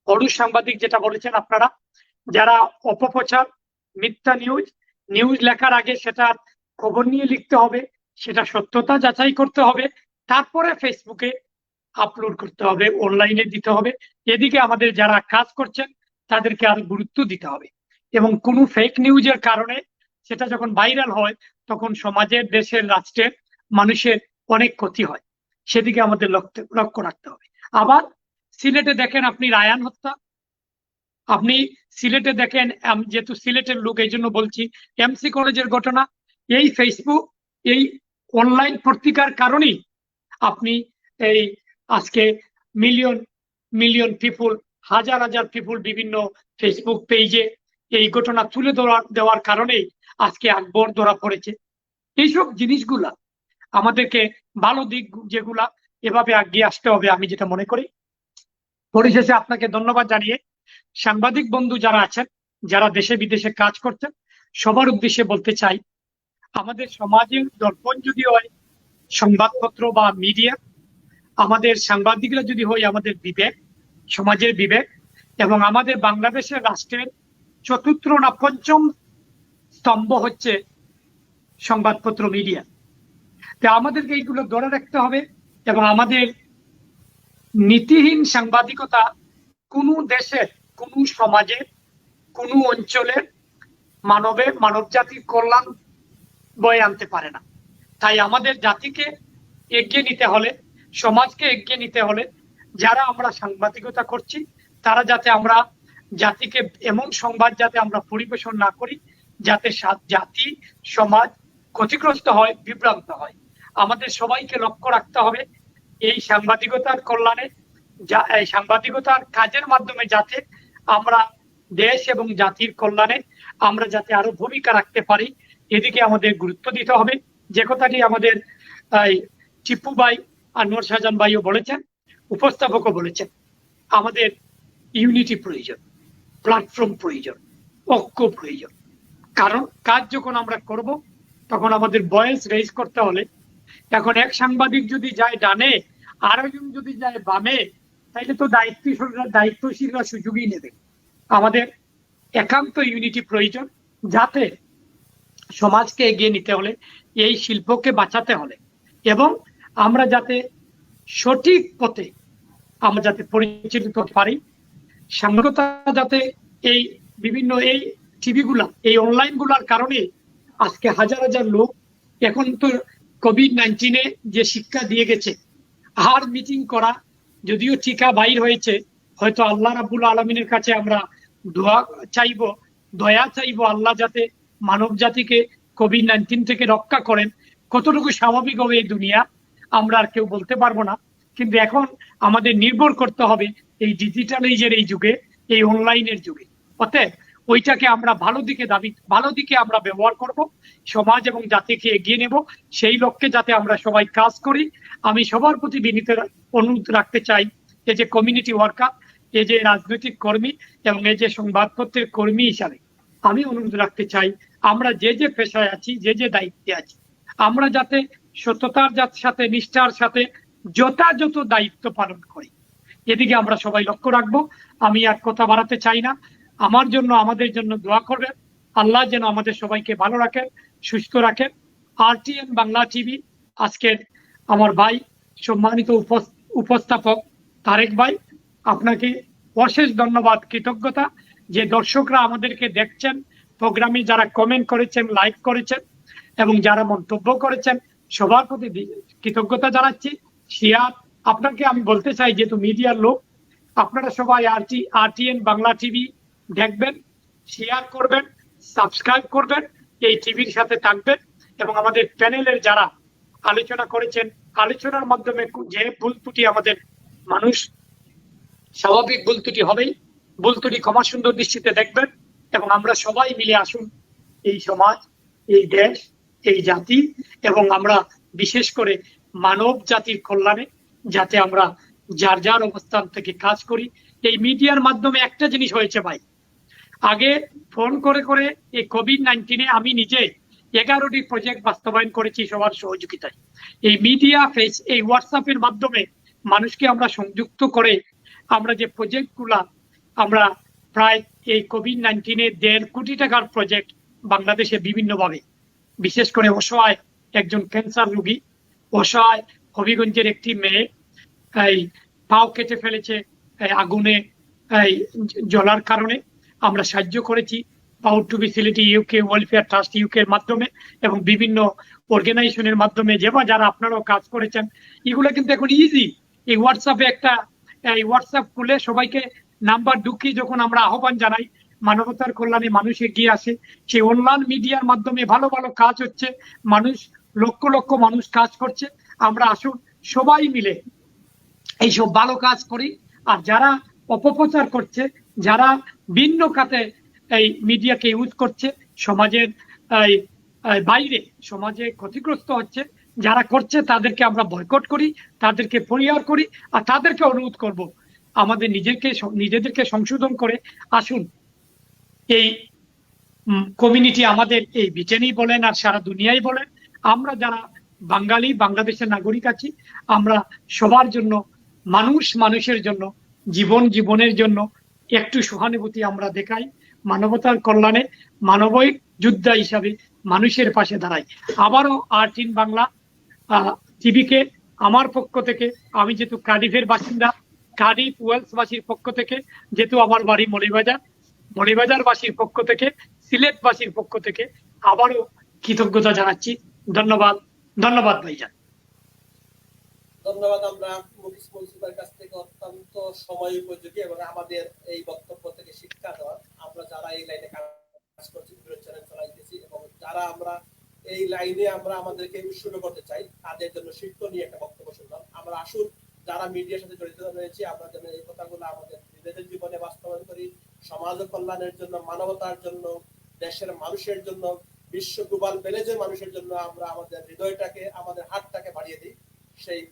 অরুণ সাংবাদিক যেটা বলেছেন, আপনারা যারা অপপ্রচার, মিথ্যা নিউজ লেখার আগে সেটা খবর নিয়ে লিখতে হবে, সেটা সত্যতা যাচাই করতে হবে, তারপরে ফেসবুকে আপলোড করতে হবে, অনলাইনে দিতে হবে। এদিকে আমাদের যারা কাজ করছেন তাদেরকে আরো গুরুত্ব দিতে হবে। এবং কোনো ফেক নিউজের কারণে সেটা যখন ভাইরাল হয় তখন সমাজের, দেশের, রাষ্ট্রের, মানুষের অনেক ক্ষতি হয়। সেদিকে আমাদের লক্ষ্য রাখতে হবে। আবার সিলেটে দেখেন আপনি রায়ান হত্যা, আপনি সিলেটে দেখেন, যেহেতু সিলেটের লোক এই জন্য বলছি, এমসি কলেজের ঘটনা, এই ফেসবুক, এই অনলাইন পত্রিকার কারণেই আপনি এই আজকে মিলিয়ন পিপুল, হাজার পিপুল বিভিন্ন ফেসবুক পেজে এই ঘটনা তুলে দেওয়ার কারণেই আজকে আকবর ধরা পড়েছে। এইসব জিনিসগুলা আমাদেরকে, ভালো দিক যেগুলা, এভাবে এগিয়ে আসতে হবে আমি যেটা মনে করি। পরিশেষে আপনাকে ধন্যবাদ জানিয়ে সাংবাদিক বন্ধু যারা আছেন, যারা দেশে বিদেশে কাজ করছেন, সবার উদ্দেশ্যে বলতে চাই, আমাদের সমাজের দর্পণ যদি হয় সংবাদপত্র বা মিডিয়া, আমাদের সাংবাদিকরা যদি হয় আমাদের বিবেক, সমাজের বিবেক, এবং আমাদের বাংলাদেশের রাষ্ট্রের 4র্থ না 5ম স্তম্ভ হচ্ছে সংবাদপত্র, মিডিয়া। তো আমাদেরকে এইগুলো ধরে রাখতে হবে। এবং আমাদের নীতিহীন সাংবাদিকতা কোনো দেশের, কোনো সমাজের, কোনো অঞ্চলের মানব জাতির কল্যাণ বয়ে আনতে পারে না। তাই আমাদের জাতিকে এগিয়ে নিতে হলে, সমাজকে এগিয়ে নিতে হলে, যারা আমরা সাংবাদিকতা করছি তারা যাতে আমরা জাতিকে এমন সংবাদ যাতে আমরা পরিবেশন না করি যাতে জাতি, সমাজ ক্ষতিগ্রস্ত হয়, বিভ্রান্ত হয়। আমাদের সবাইকে লক্ষ্য রাখতে হবে এই সাংবাদিকতার কল্যাণে, এই সাংবাদিকতার কাজের মাধ্যমে যাতে আমরা দেশ এবং জাতির কল্যাণে আমরা যাতে আরো ভূমিকা রাখতে পারি, এদিকে আমাদের গুরুত্ব দিতে হবে। যে কথাটি আমাদের টিপু ভাই আর নূর শাহজাহান ভাইও বলেছেন, উপস্থাপকও বলেছেন, আমাদের ইউনিটি প্রয়োজন, প্ল্যাটফর্ম প্রয়োজন, ঐক্য প্রয়োজন। কারণ কাজ যখন আমরা করব তখন আমাদের ভয়েস রেজ করতে হলে, এখন এক সাংবাদিক যদি যায় ডানে আর একজন যদি যায় বামে, তাইলে তো দায়িত্বশীলরা সুযোগই নেবে। আমাদের একান্ত ইউনিটি প্রয়োজন, যাতে সমাজকে এগিয়ে নিতে হলে, এই শিল্পকে বাঁচাতে হলে, এবং আমরা যাতে সঠিক পথে আমরা যাতে পরিচালিত হতে পারি, সাংবাদিকতা যাতে এই বিভিন্ন এই টিভিগুলা, এই অনলাইন গুলার কারণে আজকে হাজার লোক, এখন তো কোভিড-19 যে শিক্ষা দিয়ে গেছে, আর মিটিং করা, যদিও টিকা বাইর হয়েছে, হয়তো আল্লাহ রাব্বুল আলামিনের কাছে আমরা দয়া চাইবো আল্লাহ যাতে মানব জাতিকে কোভিড-19 থেকে রক্ষা করেন। কতটুকু স্বাভাবিক হবে এই দুনিয়া আমরা আর কেউ বলতে পারবো না, কিন্তু এখন আমাদের নির্ভর করতে হবে এই ডিজিটাল এজের এই যুগে, এই অনলাইনের যুগে। অতএব ওইটাকে আমরা ভালো দিকে আমরা ব্যবহার করব, সমাজ এবং জাতিকে এগিয়ে নেব, সেই লক্ষ্যে যাতে আমরা সবাই কাজ করি। আমি সবার প্রতি বিনীত অনুরোধ রাখতে চাই, এই যে কমিউনিটি ওয়ার্কার, এই যে রাজনৈতিক কর্মী এবং এই যে সংবাদপত্রের কর্মী হিসাবে আমি অনুরোধ রাখতে চাই, আমরা যে যে পেশায় আছি, যে যে দায়িত্বে আছি, আমরা যাতে সততার সাথে, নিষ্ঠার সাথে যথাযথ দায়িত্ব পালন করি। এদিকে আমরা সবাই লক্ষ্য রাখবো। আমি আর কথা বাড়াতে চাই না। আমার জন্য, আমাদের জন্য দোয়া করবেন। আল্লাহ যেন আমাদের সবাইকে ভালো রাখেন, সুস্থ রাখেন। RTN বাংলা টিভি আজকের আমার ভাই, সম্মানিত উপস্থাপক তারেক ভাই, আপনাকে অশেষ ধন্যবাদ, কৃতজ্ঞতা যে দর্শকরা আমাদেরকে দেখছেন, প্রোগ্রামে যারা কমেন্ট করেছেন, লাইক করেছেন এবং যারা মন্তব্য করেছেন, সবার প্রতি কৃতজ্ঞতা জানাচ্ছি। শিয়ার, আপনাকে আমি বলতে চাই, যেহেতু মিডিয়ার লোক, আপনারা সবাই RTN বাংলা টিভি দেখবেন, শেয়ার করবেন, সাবস্ক্রাইব করবেন, এই টিভির সাথে থাকবেন এবং আমাদের প্যানেলের যারা আলোচনা করেছেন, আলোচনার মাধ্যমে যে ভুল ত্রুটি আমাদের মানুষ, স্বাভাবিক ভুল ত্রুটি হবেই, ভুল ত্রুটি ক্ষমা সুন্দর দৃষ্টিতে দেখবেন এবং আমরা সবাই মিলে আসুন এই সমাজ, এই দেশ, এই জাতি এবং আমরা বিশেষ করে মানব জাতির কল্যাণে যাতে আমরা যার যার অবস্থান থেকে কাজ করি। এই মিডিয়ার মাধ্যমে একটা জিনিস হয়েছে ভাই, আগে ফোন করে করে এই COVID-19 আমি নিজে 11টি প্রজেক্ট বাস্তবায়ন করেছি সবার সহযোগিতায়। এই মিডিয়া ফেস, এই হোয়াটসঅ্যাপের মাধ্যমে মানুষকে আমরা সংযুক্ত করে আমরা যে প্রজেক্টগুলা, আমরা প্রায় এই COVID-19 1.5 কোটি টাকার প্রজেক্ট বাংলাদেশে বিভিন্নভাবে, বিশেষ করে অসহায় একজন ক্যান্সার রোগী, অসহায় হবিগঞ্জের একটি মেয়ে এই পাও কেটে ফেলেছে আগুনে জ্বলার কারণে, আমরা সাহায্য করেছি proud to be Sylheti UK, welfare trust UK এর মাধ্যমে এবং বিভিন্ন অর্গানাইজেশনের মাধ্যমে, যারা আপনারাও কাজ করেছেন। এগুলো কিন্তু এখন ইজি। এই হোয়াটসঅ্যাপে একটা হোয়াটসঅ্যাপ খুলে সবাইকে নাম্বার ঢুকিয়ে যখন আমরা আহ্বান জানাই, মানবতার কল্যাণে মানুষ এগিয়ে আসে। সেই অনলাইন মিডিয়ার মাধ্যমে ভালো ভালো কাজ হচ্ছে, মানুষ লক্ষ লক্ষ মানুষ কাজ করছে। আমরা আসুন সবাই মিলে এইসব ভালো কাজ করি। আর যারা অপপ্রচার করছে, যারা ভিন্ন খাতে এই মিডিয়াকে ইউজ করছে, সমাজের বাইরে, সমাজে ক্ষতিগ্রস্ত হচ্ছে, যারা করছে তাদেরকে আমরা বয়কট করি, তাদেরকে পরিহার করি আর তাদেরকে অনুরোধ করব আমাদের নিজেদেরকে সংশোধন করে আসুন। এই কমিউনিটি আমাদের এই ব্রিটেনেই বলেন আর সারা দুনিয়ায় বলেন, আমরা যারা বাঙালি, বাংলাদেশের নাগরিক আছি, আমরা সবার জন্য, মানুষের জন্য, জীবনের জন্য একটু সহানুভূতি আমরা দেখাই, মানবতার কল্যাণে মানবিক যোদ্ধা হিসাবে মানুষের পাশে দাঁড়াই। আবারও RTN বাংলা টিভিকে আমার পক্ষ থেকে, আমি যেহেতু কার্ডিফের বাসিন্দা, কার্ডিফ ওয়েলসবাসীর পক্ষ থেকে, যেহেতু আমার বাড়ি মৌলভীবাজারবাসীর পক্ষ থেকে, সিলেটবাসীর পক্ষ থেকে আবারও কৃতজ্ঞতা জানাচ্ছি। ধন্যবাদ ভাইজান। ধন্যবাদ। আমরা মুকিস মনসুরের কাছ থেকে অত্যন্ত সময় উপযোগী এবং আমাদের এই বক্তব্য থেকে শিক্ষা দেওয়া, আমরা যারা এই লাইনে কাজ করছি, বিভিন্ন চ্যানেল চালাইতেছি এবং যারা আমরা এই লাইনে আমরা আমাদেরকে উৎসর্গ করতে চাই, তাদের জন্য শিক্ষণীয় একটা বক্তব্য শুনলাম। আমরা আসুন যারা মিডিয়ার সাথে জড়িত রয়েছে, আমরা যেন এই কথাগুলো আমাদের নিজেদের জীবনে বাস্তবায়ন করি, সমাজ কল্যাণের জন্য, মানবতার জন্য, দেশের মানুষের জন্য, বিশ্ব গ্লোবাল ভিলেজের মানুষের জন্য আমরা আমাদের হৃদয়টাকে, আমাদের হাতটাকে বাড়িয়ে দিই, সেই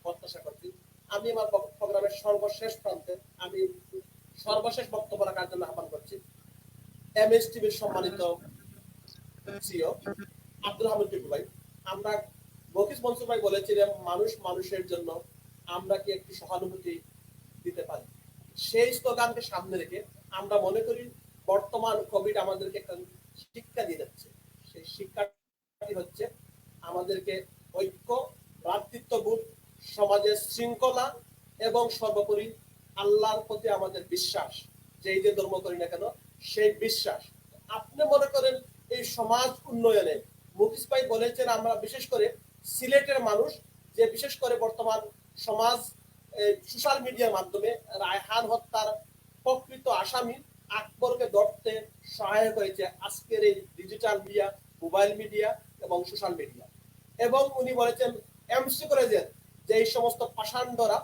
প্রত্যাশা করছি। আমি আমার প্রোগ্রামের সর্বশেষ প্রান্তে আমি সর্বশেষ বক্তব্য রাখার জন্য আহ্বান করছি MSTVর সম্মানিত সিও আব্দুল হামিদ টিপু ভাই। আমরা মুকিস মনসুর ভাই বলেছিলেন মানুষের জন্য আমরা কি একটি সহানুভূতি দিতে পারি, সেই স্লোগানকে সামনে রেখে আমরা মনে করি বর্তমান কোভিড আমাদেরকে একটা শিক্ষা দিয়ে যাচ্ছে। সেই শিক্ষাটি হচ্ছে আমাদেরকে ঐক্য, ভ্রাতৃত্ববোধ, সমাজের শৃঙ্খলা এবং সর্বোপরি আল্লাহর প্রতি আমাদের বিশ্বাস, যেই যে ধর্ম করি না কেন সেই বিশ্বাস। আপনি মনে করেন এই সমাজ উন্নয়নে মুকিস ভাই বলেছেন, আমরা বিশেষ করে সিলেটের মানুষ যে বিশেষ করে বর্তমান সমাজ সোশ্যাল মিডিয়ার মাধ্যমে রায়হান হত্যার প্রকৃত আসামি আকবরকে ধরতে সহায়ক হয়েছে আজকের এই ডিজিটাল মিডিয়া, মোবাইল মিডিয়া এবং সোশ্যাল মিডিয়া। এবং উনি বলেছেন এমসি কলেজের যে এই সমস্ত পাষাণ্ডরা,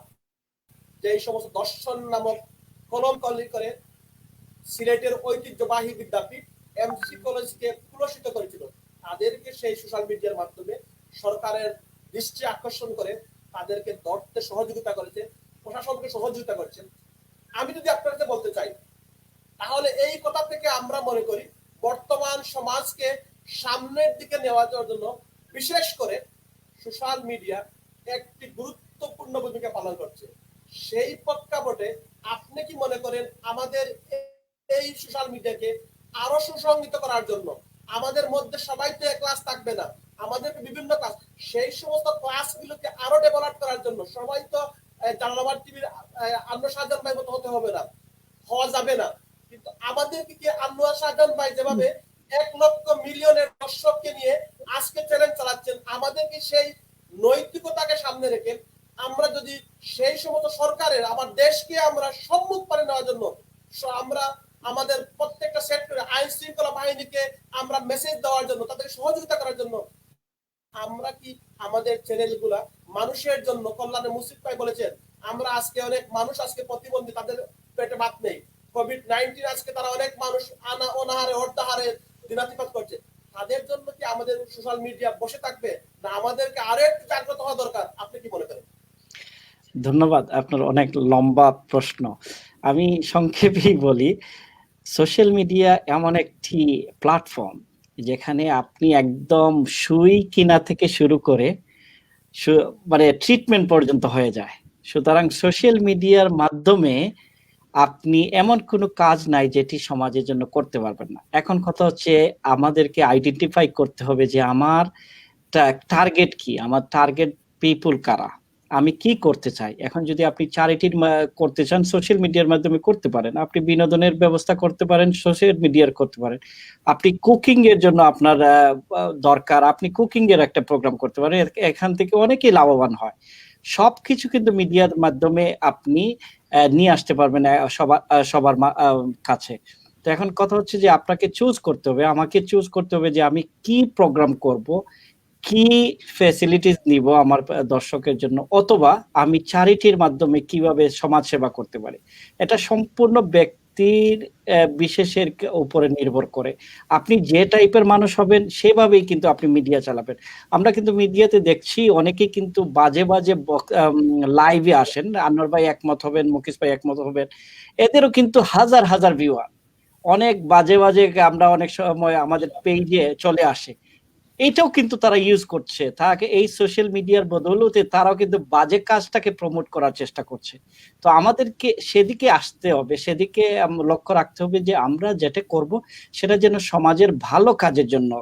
যে এই সমস্ত দর্শন নামক কলম কলি করে সিলেটের ঐতিহ্যবাহী বিদ্যাপীঠ এমসি কলেজকে কুলসিত করেছিল, তাদেরকে সেই সোশ্যাল মিডিয়ার মাধ্যমে সরকারের দৃষ্টি আকর্ষণ করে তাদেরকে ধরতে সহযোগিতা করেছে, প্রশাসনকে সহযোগিতা করেছে। আমি যদি আপনাদের বলতে চাই, তাহলে এই কথা থেকে আমরা মনে করি বর্তমান সমাজকে সামনের দিকে নেওয়ার জন্য বিশেষ করে সোশ্যাল মিডিয়া একটি গুরুত্বপূর্ণ ভূমিকা পালন করছে। সেই প্রেক্ষাপটে আপনি কি মনে করেন আমাদের এই সোশ্যাল মিডিয়াকে আরো সুসংগঠিত করার জন্য আমাদের মধ্যে সবাই তো এক ক্লাস থাকবে না, আমাদেরকে বিভিন্ন ক্লাস, সেই সমস্ত ক্লাসগুলোকে আরো ডেভেলপ করার জন্য সবাই তো জালালাবাদ টিভির আনোয়ার শাহজাহান ভাই মতো হতে হবে না, হওয়া যাবে না, কিন্তু আমাদেরকে কি আনোয়ার শাহজাহান ভাই যেভাবে 1,00,000,000 দর্শককে নিয়ে আজকে চ্যালেঞ্জ চালাচ্ছেন, আমাদেরকে সেই নৈতিকতাকে সামনে রেখে আমরা যদি সেই সমস্ত সরকারের আমার দেশকে আমরা সম্মুখ পারে নেওয়ার জন্য আমরা আমাদের প্রত্যেকটা সেক্টরে আইন শৃঙ্খলা বাহিনীকে আমরা মেসেজ দেওয়ার জন্য, তাদের সহযোগিতা করার জন্য আমরা কি আমাদের চ্যানেলগুলা মানুষের জন্য কল্যাণে, মুসিফ ভাই বলেছেন আমরা আজকে অনেক মানুষ আজকে প্রতিবন্ধী, তাদের পেটে ভাত নেই, কোভিড-19 আজকে তারা অনেক মানুষ অনাহারে অর্ধাহারে দিনাতিপাত করছে, তাদের জন্য কি আমাদের সোশ্যাল মিডিয়া বসে থাকবে না আমাদেরকে আরো একটু জাগ্রত হওয়া দরকার? আপনি কি মনে করেন? ধন্যবাদ, আপনার অনেক লম্বা প্রশ্ন। আমি সংক্ষেপেই বলি, সোশ্যাল মিডিয়া এমন একটি প্ল্যাটফর্ম যেখানে আপনি একদম সুই কিনা থেকে শুরু করে মানে ট্রিটমেন্ট পর্যন্ত হয়ে যায়। সুতরাং সোশ্যাল মিডিয়ার মাধ্যমে আপনি এমন কোনো কাজ নাই যেটি সমাজের জন্য করতে পারবেন না। এখন কথা হচ্ছে আমাদেরকে আইডেন্টিফাই করতে হবে যে আমার টার্গেট কি, আমার টার্গেট পিপল কারা, আমি কি করতে চাই। এখন যদি আপনি চ্যারিটির করতে চান সোশ্যাল মিডিয়ার মাধ্যমে করতে পারেন, আপনি বিনোদনের ব্যবস্থা করতে পারেন সোশ্যাল মিডিয়ার করতে পারেন, আপনি কুকিং এর জন্য আপনার দরকার, আপনি কুকিং এর একটা প্রোগ্রাম করতে পারেন, এখান থেকে অনেকেই লাভবান হয়। সবকিছু কিন্তু মিডিয়ার মাধ্যমে আপনি নিয়ে আসতে পারবেন সবার কাছে। তো এখন কথা হচ্ছে যে আপনাকে চুজ করতে হবে, আমাকে চুজ করতে হবে যে আমি কি প্রোগ্রাম করব, কি ফ্যাসিলিটিস নিব আমার দর্শকের জন্য, অথবা আমি চ্যারিটির মাধ্যমে কিভাবে সমাজ সেবা করতে পারি। এটা সম্পূর্ণ ব্যক্তির বিশেষের উপরে নির্ভর করে। আপনি যে টাইপের মানুষ হবেন সেভাবেই কিন্তু আপনি মিডিয়া চালাবেন। আমরা কিন্তু মিডিয়াতে দেখছি অনেকেই কিন্তু বাজে বাজে লাইভে আসেন, আনোয়ার ভাই একমত হবেন, মুকেশ ভাই একমত হবেন, এদেরও কিন্তু হাজার হাজার ভিউয়ার, অনেক বাজে বাজে আমরা অনেক সময় আমাদের পেজে চলে আসে। এটাও কিন্তু তারা ইউজ করছে, তাকে এই সোশ্যাল মিডিয়ার বদৌলতে তারাও কিন্তু বাজে কাজটাকে প্রমোট করার চেষ্টা করছে। তো আমাদেরকে সেদিকে আসতে হবে, সেদিকে লক্ষ্য রাখতে হবে যে আমরা যেটা করব সেটা যেন সমাজের ভালো কাজের জন্য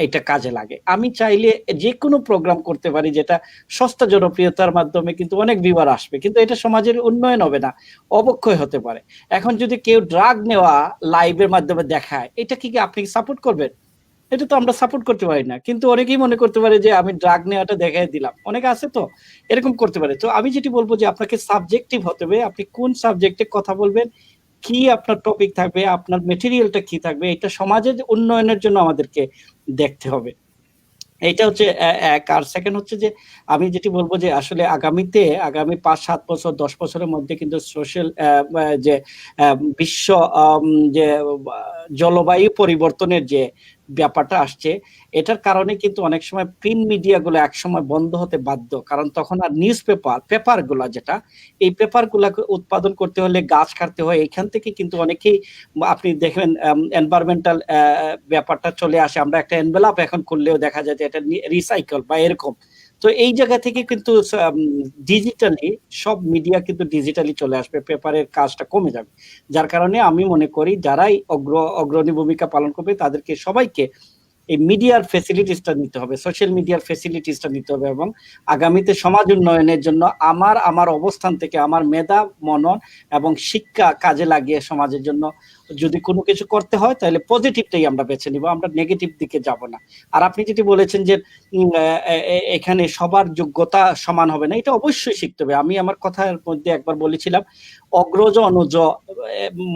এটা কাজে লাগে। আমি চাইলে যে কোনো প্রোগ্রাম করতে পারি যেটা সস্তা জনপ্রিয়তার মাধ্যমে কিন্তু অনেক ভিউয়ার আসবে, কিন্তু এটা সমাজের উন্নয়ন হবে না, অবক্ষয় হতে পারে। এখন যদি কেউ ড্রাগ নেওয়া লাইভের মাধ্যমে দেখায়, এটা কি আপনি সাপোর্ট করবেন? এটা তো আমরা সাপোর্ট করতে পারি না, কিন্তু অনেকেই মনে করতে পারে যে আমি ড্রাগ নেওয়াটা দেখাই দিলাম, অনেকে আছে তো এরকম করতে পারে। তো আমি যেটি বলবো যে আপনাকে সাবজেক্টিভ হতে হবে, আপনি কোন সাবজেক্টে কথা বলবেন, কি আপনার টপিক থাকবে, আপনার মেটেরিয়ালটা কি থাকবে, এটা সমাজের উন্নয়নের জন্য আমাদেরকে দেখতে হবে। এইটা হচ্ছে এক। আর সেকেন্ড হচ্ছে যে আমি যেটি বলবো যে আসলে আগামী 5-7 বছর 10 বছরের মধ্যে কিন্তু সোশ্যাল যে বিশ্ব যে জলবায়ু পরিবর্তনের যে ব্যাপারটা আসছে, এটার কারণে কিন্তু অনেক সময় প্রিন্ট মিডিয়াগুলো একসময় বন্ধ হতে বাধ্য, কারণ তখন আর নিউজ পেপার গুলা যেটা, এই পেপার গুলাকে উৎপাদন করতে হলে গাছ কাটতে হয়। এখান থেকে কিন্তু অনেকেই আপনি দেখবেন এনভায়রনমেন্টাল ব্যাপারটা চলে আসে, আমরা একটা এনভেলপ এখন করলেও দেখা যায় যে এটা রিসাইকেল বা এরকম। তো এই জায়গা থেকে কিন্তু ডিজিটালি সব মিডিয়া কিন্তু ডিজিটালি চলে আসবে, পেপারের কাজটা কমে যাবে। যার কারণে আমি মনে করি যারাই অগ্রণী ভূমিকা পালন করবে তাদেরকে সবাইকে এই মিডিয়ার ফেসিলিটিসটা নিতে হবে, সোশ্যাল মিডিয়ার ফেসিলিটিসটা নিতে হবে, এবং আগামীতে সমাজ উন্নয়নের জন্য আমার অবস্থান থেকে আমার মেধা মনন এবং শিক্ষা কাজে লাগিয়ে সমাজের জন্য যদি কোনো কিছু করতে হয় তাহলে পজিটিভটাই আমরা বেছে নিব, আমরা নেগেটিভ দিকে যাব না। আর আপনি যেটি বলেছেন যে এখানে সবার যোগ্যতা সমান হবে না, এটা অবশ্যই শিখতে হবে। আমি আমার কথার মধ্যে একবার বলেছিলাম অগ্রজ অনুজ,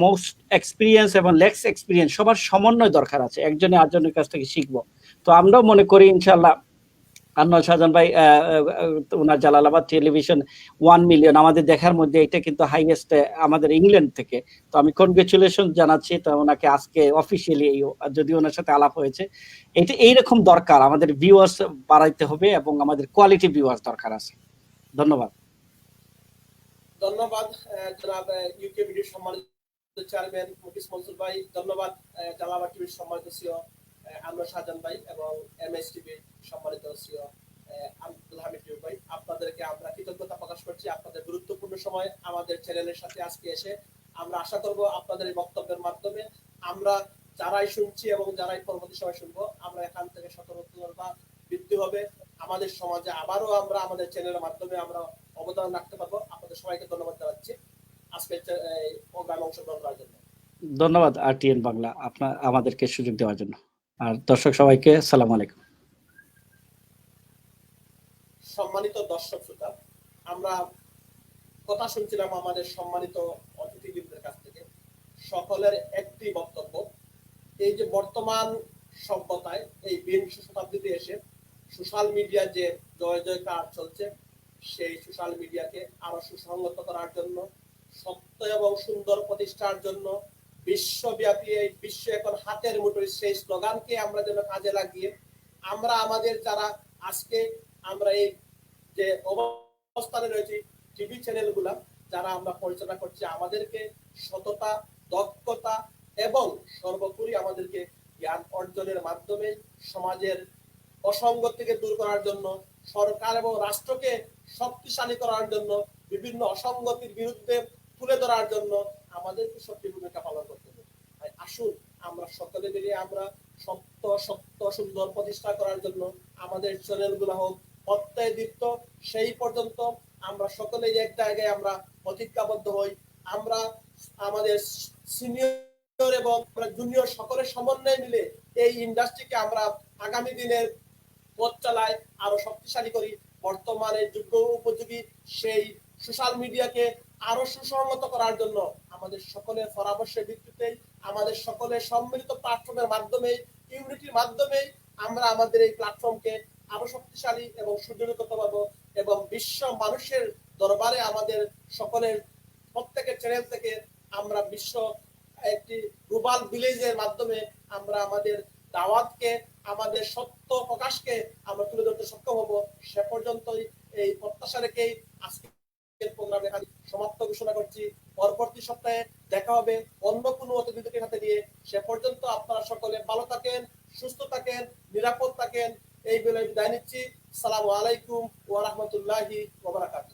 মোস্ট এক্সপিরিয়েন্স এবং লেস এক্সপিরিয়েন্স সবার সমন্বয় দরকার আছে, একজনে আরেকজনের কাছ থেকে শিখবো। তো আমরাও মনে করি ইনশাল্লাহ আনোয়ার শাহজাহান ভাই ওনার জালালাবাদ টেলিভিশন 1 মিলিয়ন আমাদের দেখার মধ্যে এটা কিন্তু হাইয়েস্ট আমাদের ইংল্যান্ড থেকে। তো আমি কনগ্রেচুলেশন জানাচ্ছি তো ওনাকে আজকে অফিসিয়ালি, যদি ওনার সাথে আলাপ হয়েছে। এটা এইরকম দরকার, আমাদের ভিউয়ার্স বাড়াইতে হবে এবং আমাদের কোয়ালিটি ভিউয়ার্স দরকার আছে। ধন্যবাদ। ধন্যবাদ জনাব ইউকে ভিডিও সম্মানিত চেয়ারম্যান মুকিস মনসুর ভাই, ধন্যবাদ জালালাবাদ টিভির সম্মানিত সিও আনোয়ার শাহজাহান ভাই এবং এমএস টিভির সম্মানিত সিও আব্দুল হামিদ টিভি ভাই। আপনাদেরকে আমরা কৃতজ্ঞতা প্রকাশ করছি আপনাদের গুরুত্বপূর্ণ সময় আমাদের চ্যানেলের সাথে আজকে এসে। আমরা আশা করব আপনাদের এই বক্তব্যের মাধ্যমে আমরা যারাই শুনছি এবং যারাই পরবর্তী সময় শুনবো, আমরা এখান থেকে সতর্কতা বৃদ্ধি হবে, আমাদের সমাজে আবারও আমরা আমাদের চ্যানেলের মাধ্যমে আমরা অবদান রাখতে পারবো। আপনাদের সবাইকে ধন্যবাদ জানাচ্ছি আজকে এই প্রোগ্রামে অংশগ্রহণ করার জন্য। ধন্যবাদ আরটিএন বাংলা আপনার আমাদেরকে সুযোগ দেওয়ার জন্য। আর দর্শক সবাইকে আসসালামু আলাইকুম। সম্মানিত দর্শক শ্রোতা, আমরা কথা শুনছিলাম আমাদের সম্মানিত অতিথিবৃন্দের কাছ থেকে। সকলের একটি বক্তব্য, এই যে বর্তমান সভ্যতায় এই বিংশ শতাব্দীতে এসে সোশ্যাল মিডিয়া যে জয় জয়কার চলছে, সেই সোশ্যাল মিডিয়াকে আরো সুসংগত করার জন্য, সত্য এবং সুন্দর প্রতিষ্ঠার জন্য, বিশ্বব্যাপী এই বিশ্ব এখন হাতের মুঠোয়, সেই স্লোগানকে আমরা যেন কাজে লাগিয়ে আমরা আমাদের যারা আজকে আমরা এই যে অবস্থানে রয়েছে টিভি চ্যানেলগুলা যারা আমরা পরিচালনা করছি, আমাদেরকে সততা, দক্ষতা এবং সর্বোপরি আমাদেরকে জ্ঞান অর্জনের মাধ্যমে সমাজের অসঙ্গতিকে দূর করার জন্য, সরকার এবং রাষ্ট্রকে শক্তিশালী করার জন্য, বিভিন্ন অসঙ্গতির বিরুদ্ধে তুলে ধরার জন্য আমাদেরকে সক্রিয় ভূমিকা পালন করতে হবে। তাই আসুন আমরা সকলে মিলে আমরা সত্য সুন্দর প্রতিষ্ঠা করার জন্য আমাদের চ্যানেলগুলো হোক অত্যাদীপ্ত, সেই পর্যন্ত আমরা সকলেই এক জায়গায় আমরা প্রতিজ্ঞাবদ্ধ হই। আমরা আমাদের সিনিয়র এবং জুনিয়র সকলের সমন্বয় মিলে এই ইন্ডাস্ট্রিকে আমরা আগামী দিনের পথ চালায় আরো শক্তিশালী করি। বর্তমানে যুগ উপযোগী সেই সোশ্যাল মিডিয়াকে আরো সুসংহত করার জন্য আমাদের সকলের পরামর্শের ভিত্তিতে, আমাদের সকলের সম্মিলিত প্ল্যাটফর্মের মাধ্যমে, ইউনিটির মাধ্যমে আমরা আমাদের এই প্ল্যাটফর্মকে আরো শক্তিশালী এবং সুদৃঢ় করতে পারবো এবং বিশ্ব মানুষের দরবারে আমাদের সকলের প্রত্যেকের চ্যানেল থেকে আমরা বিশ্ব একটি গ্লোবাল ভিলেজের মাধ্যমে আমরা আমাদের দাওয়াতকে, আমাদের সত্য প্রকাশকে আমরা তুলে ধরতে সক্ষম হব। সে পর্যন্তই এই প্রত্যাশা রেখেই আজকের প্রোগ্রামে সমাপ্ত ঘোষণা করছি। পরবর্তী সপ্তাহে দেখা হবে অন্য কোনো অতিথিদের সাথে নিয়ে। সে পর্যন্ত আপনারা সকলে ভালো থাকেন, সুস্থ থাকেন, নিরাপদ থাকেন, এই বলে বিদায় নিচ্ছি। আসসালামু আলাইকুম ওয়া রাহমাতুল্লাহি ওয়া বারাকাতুহু।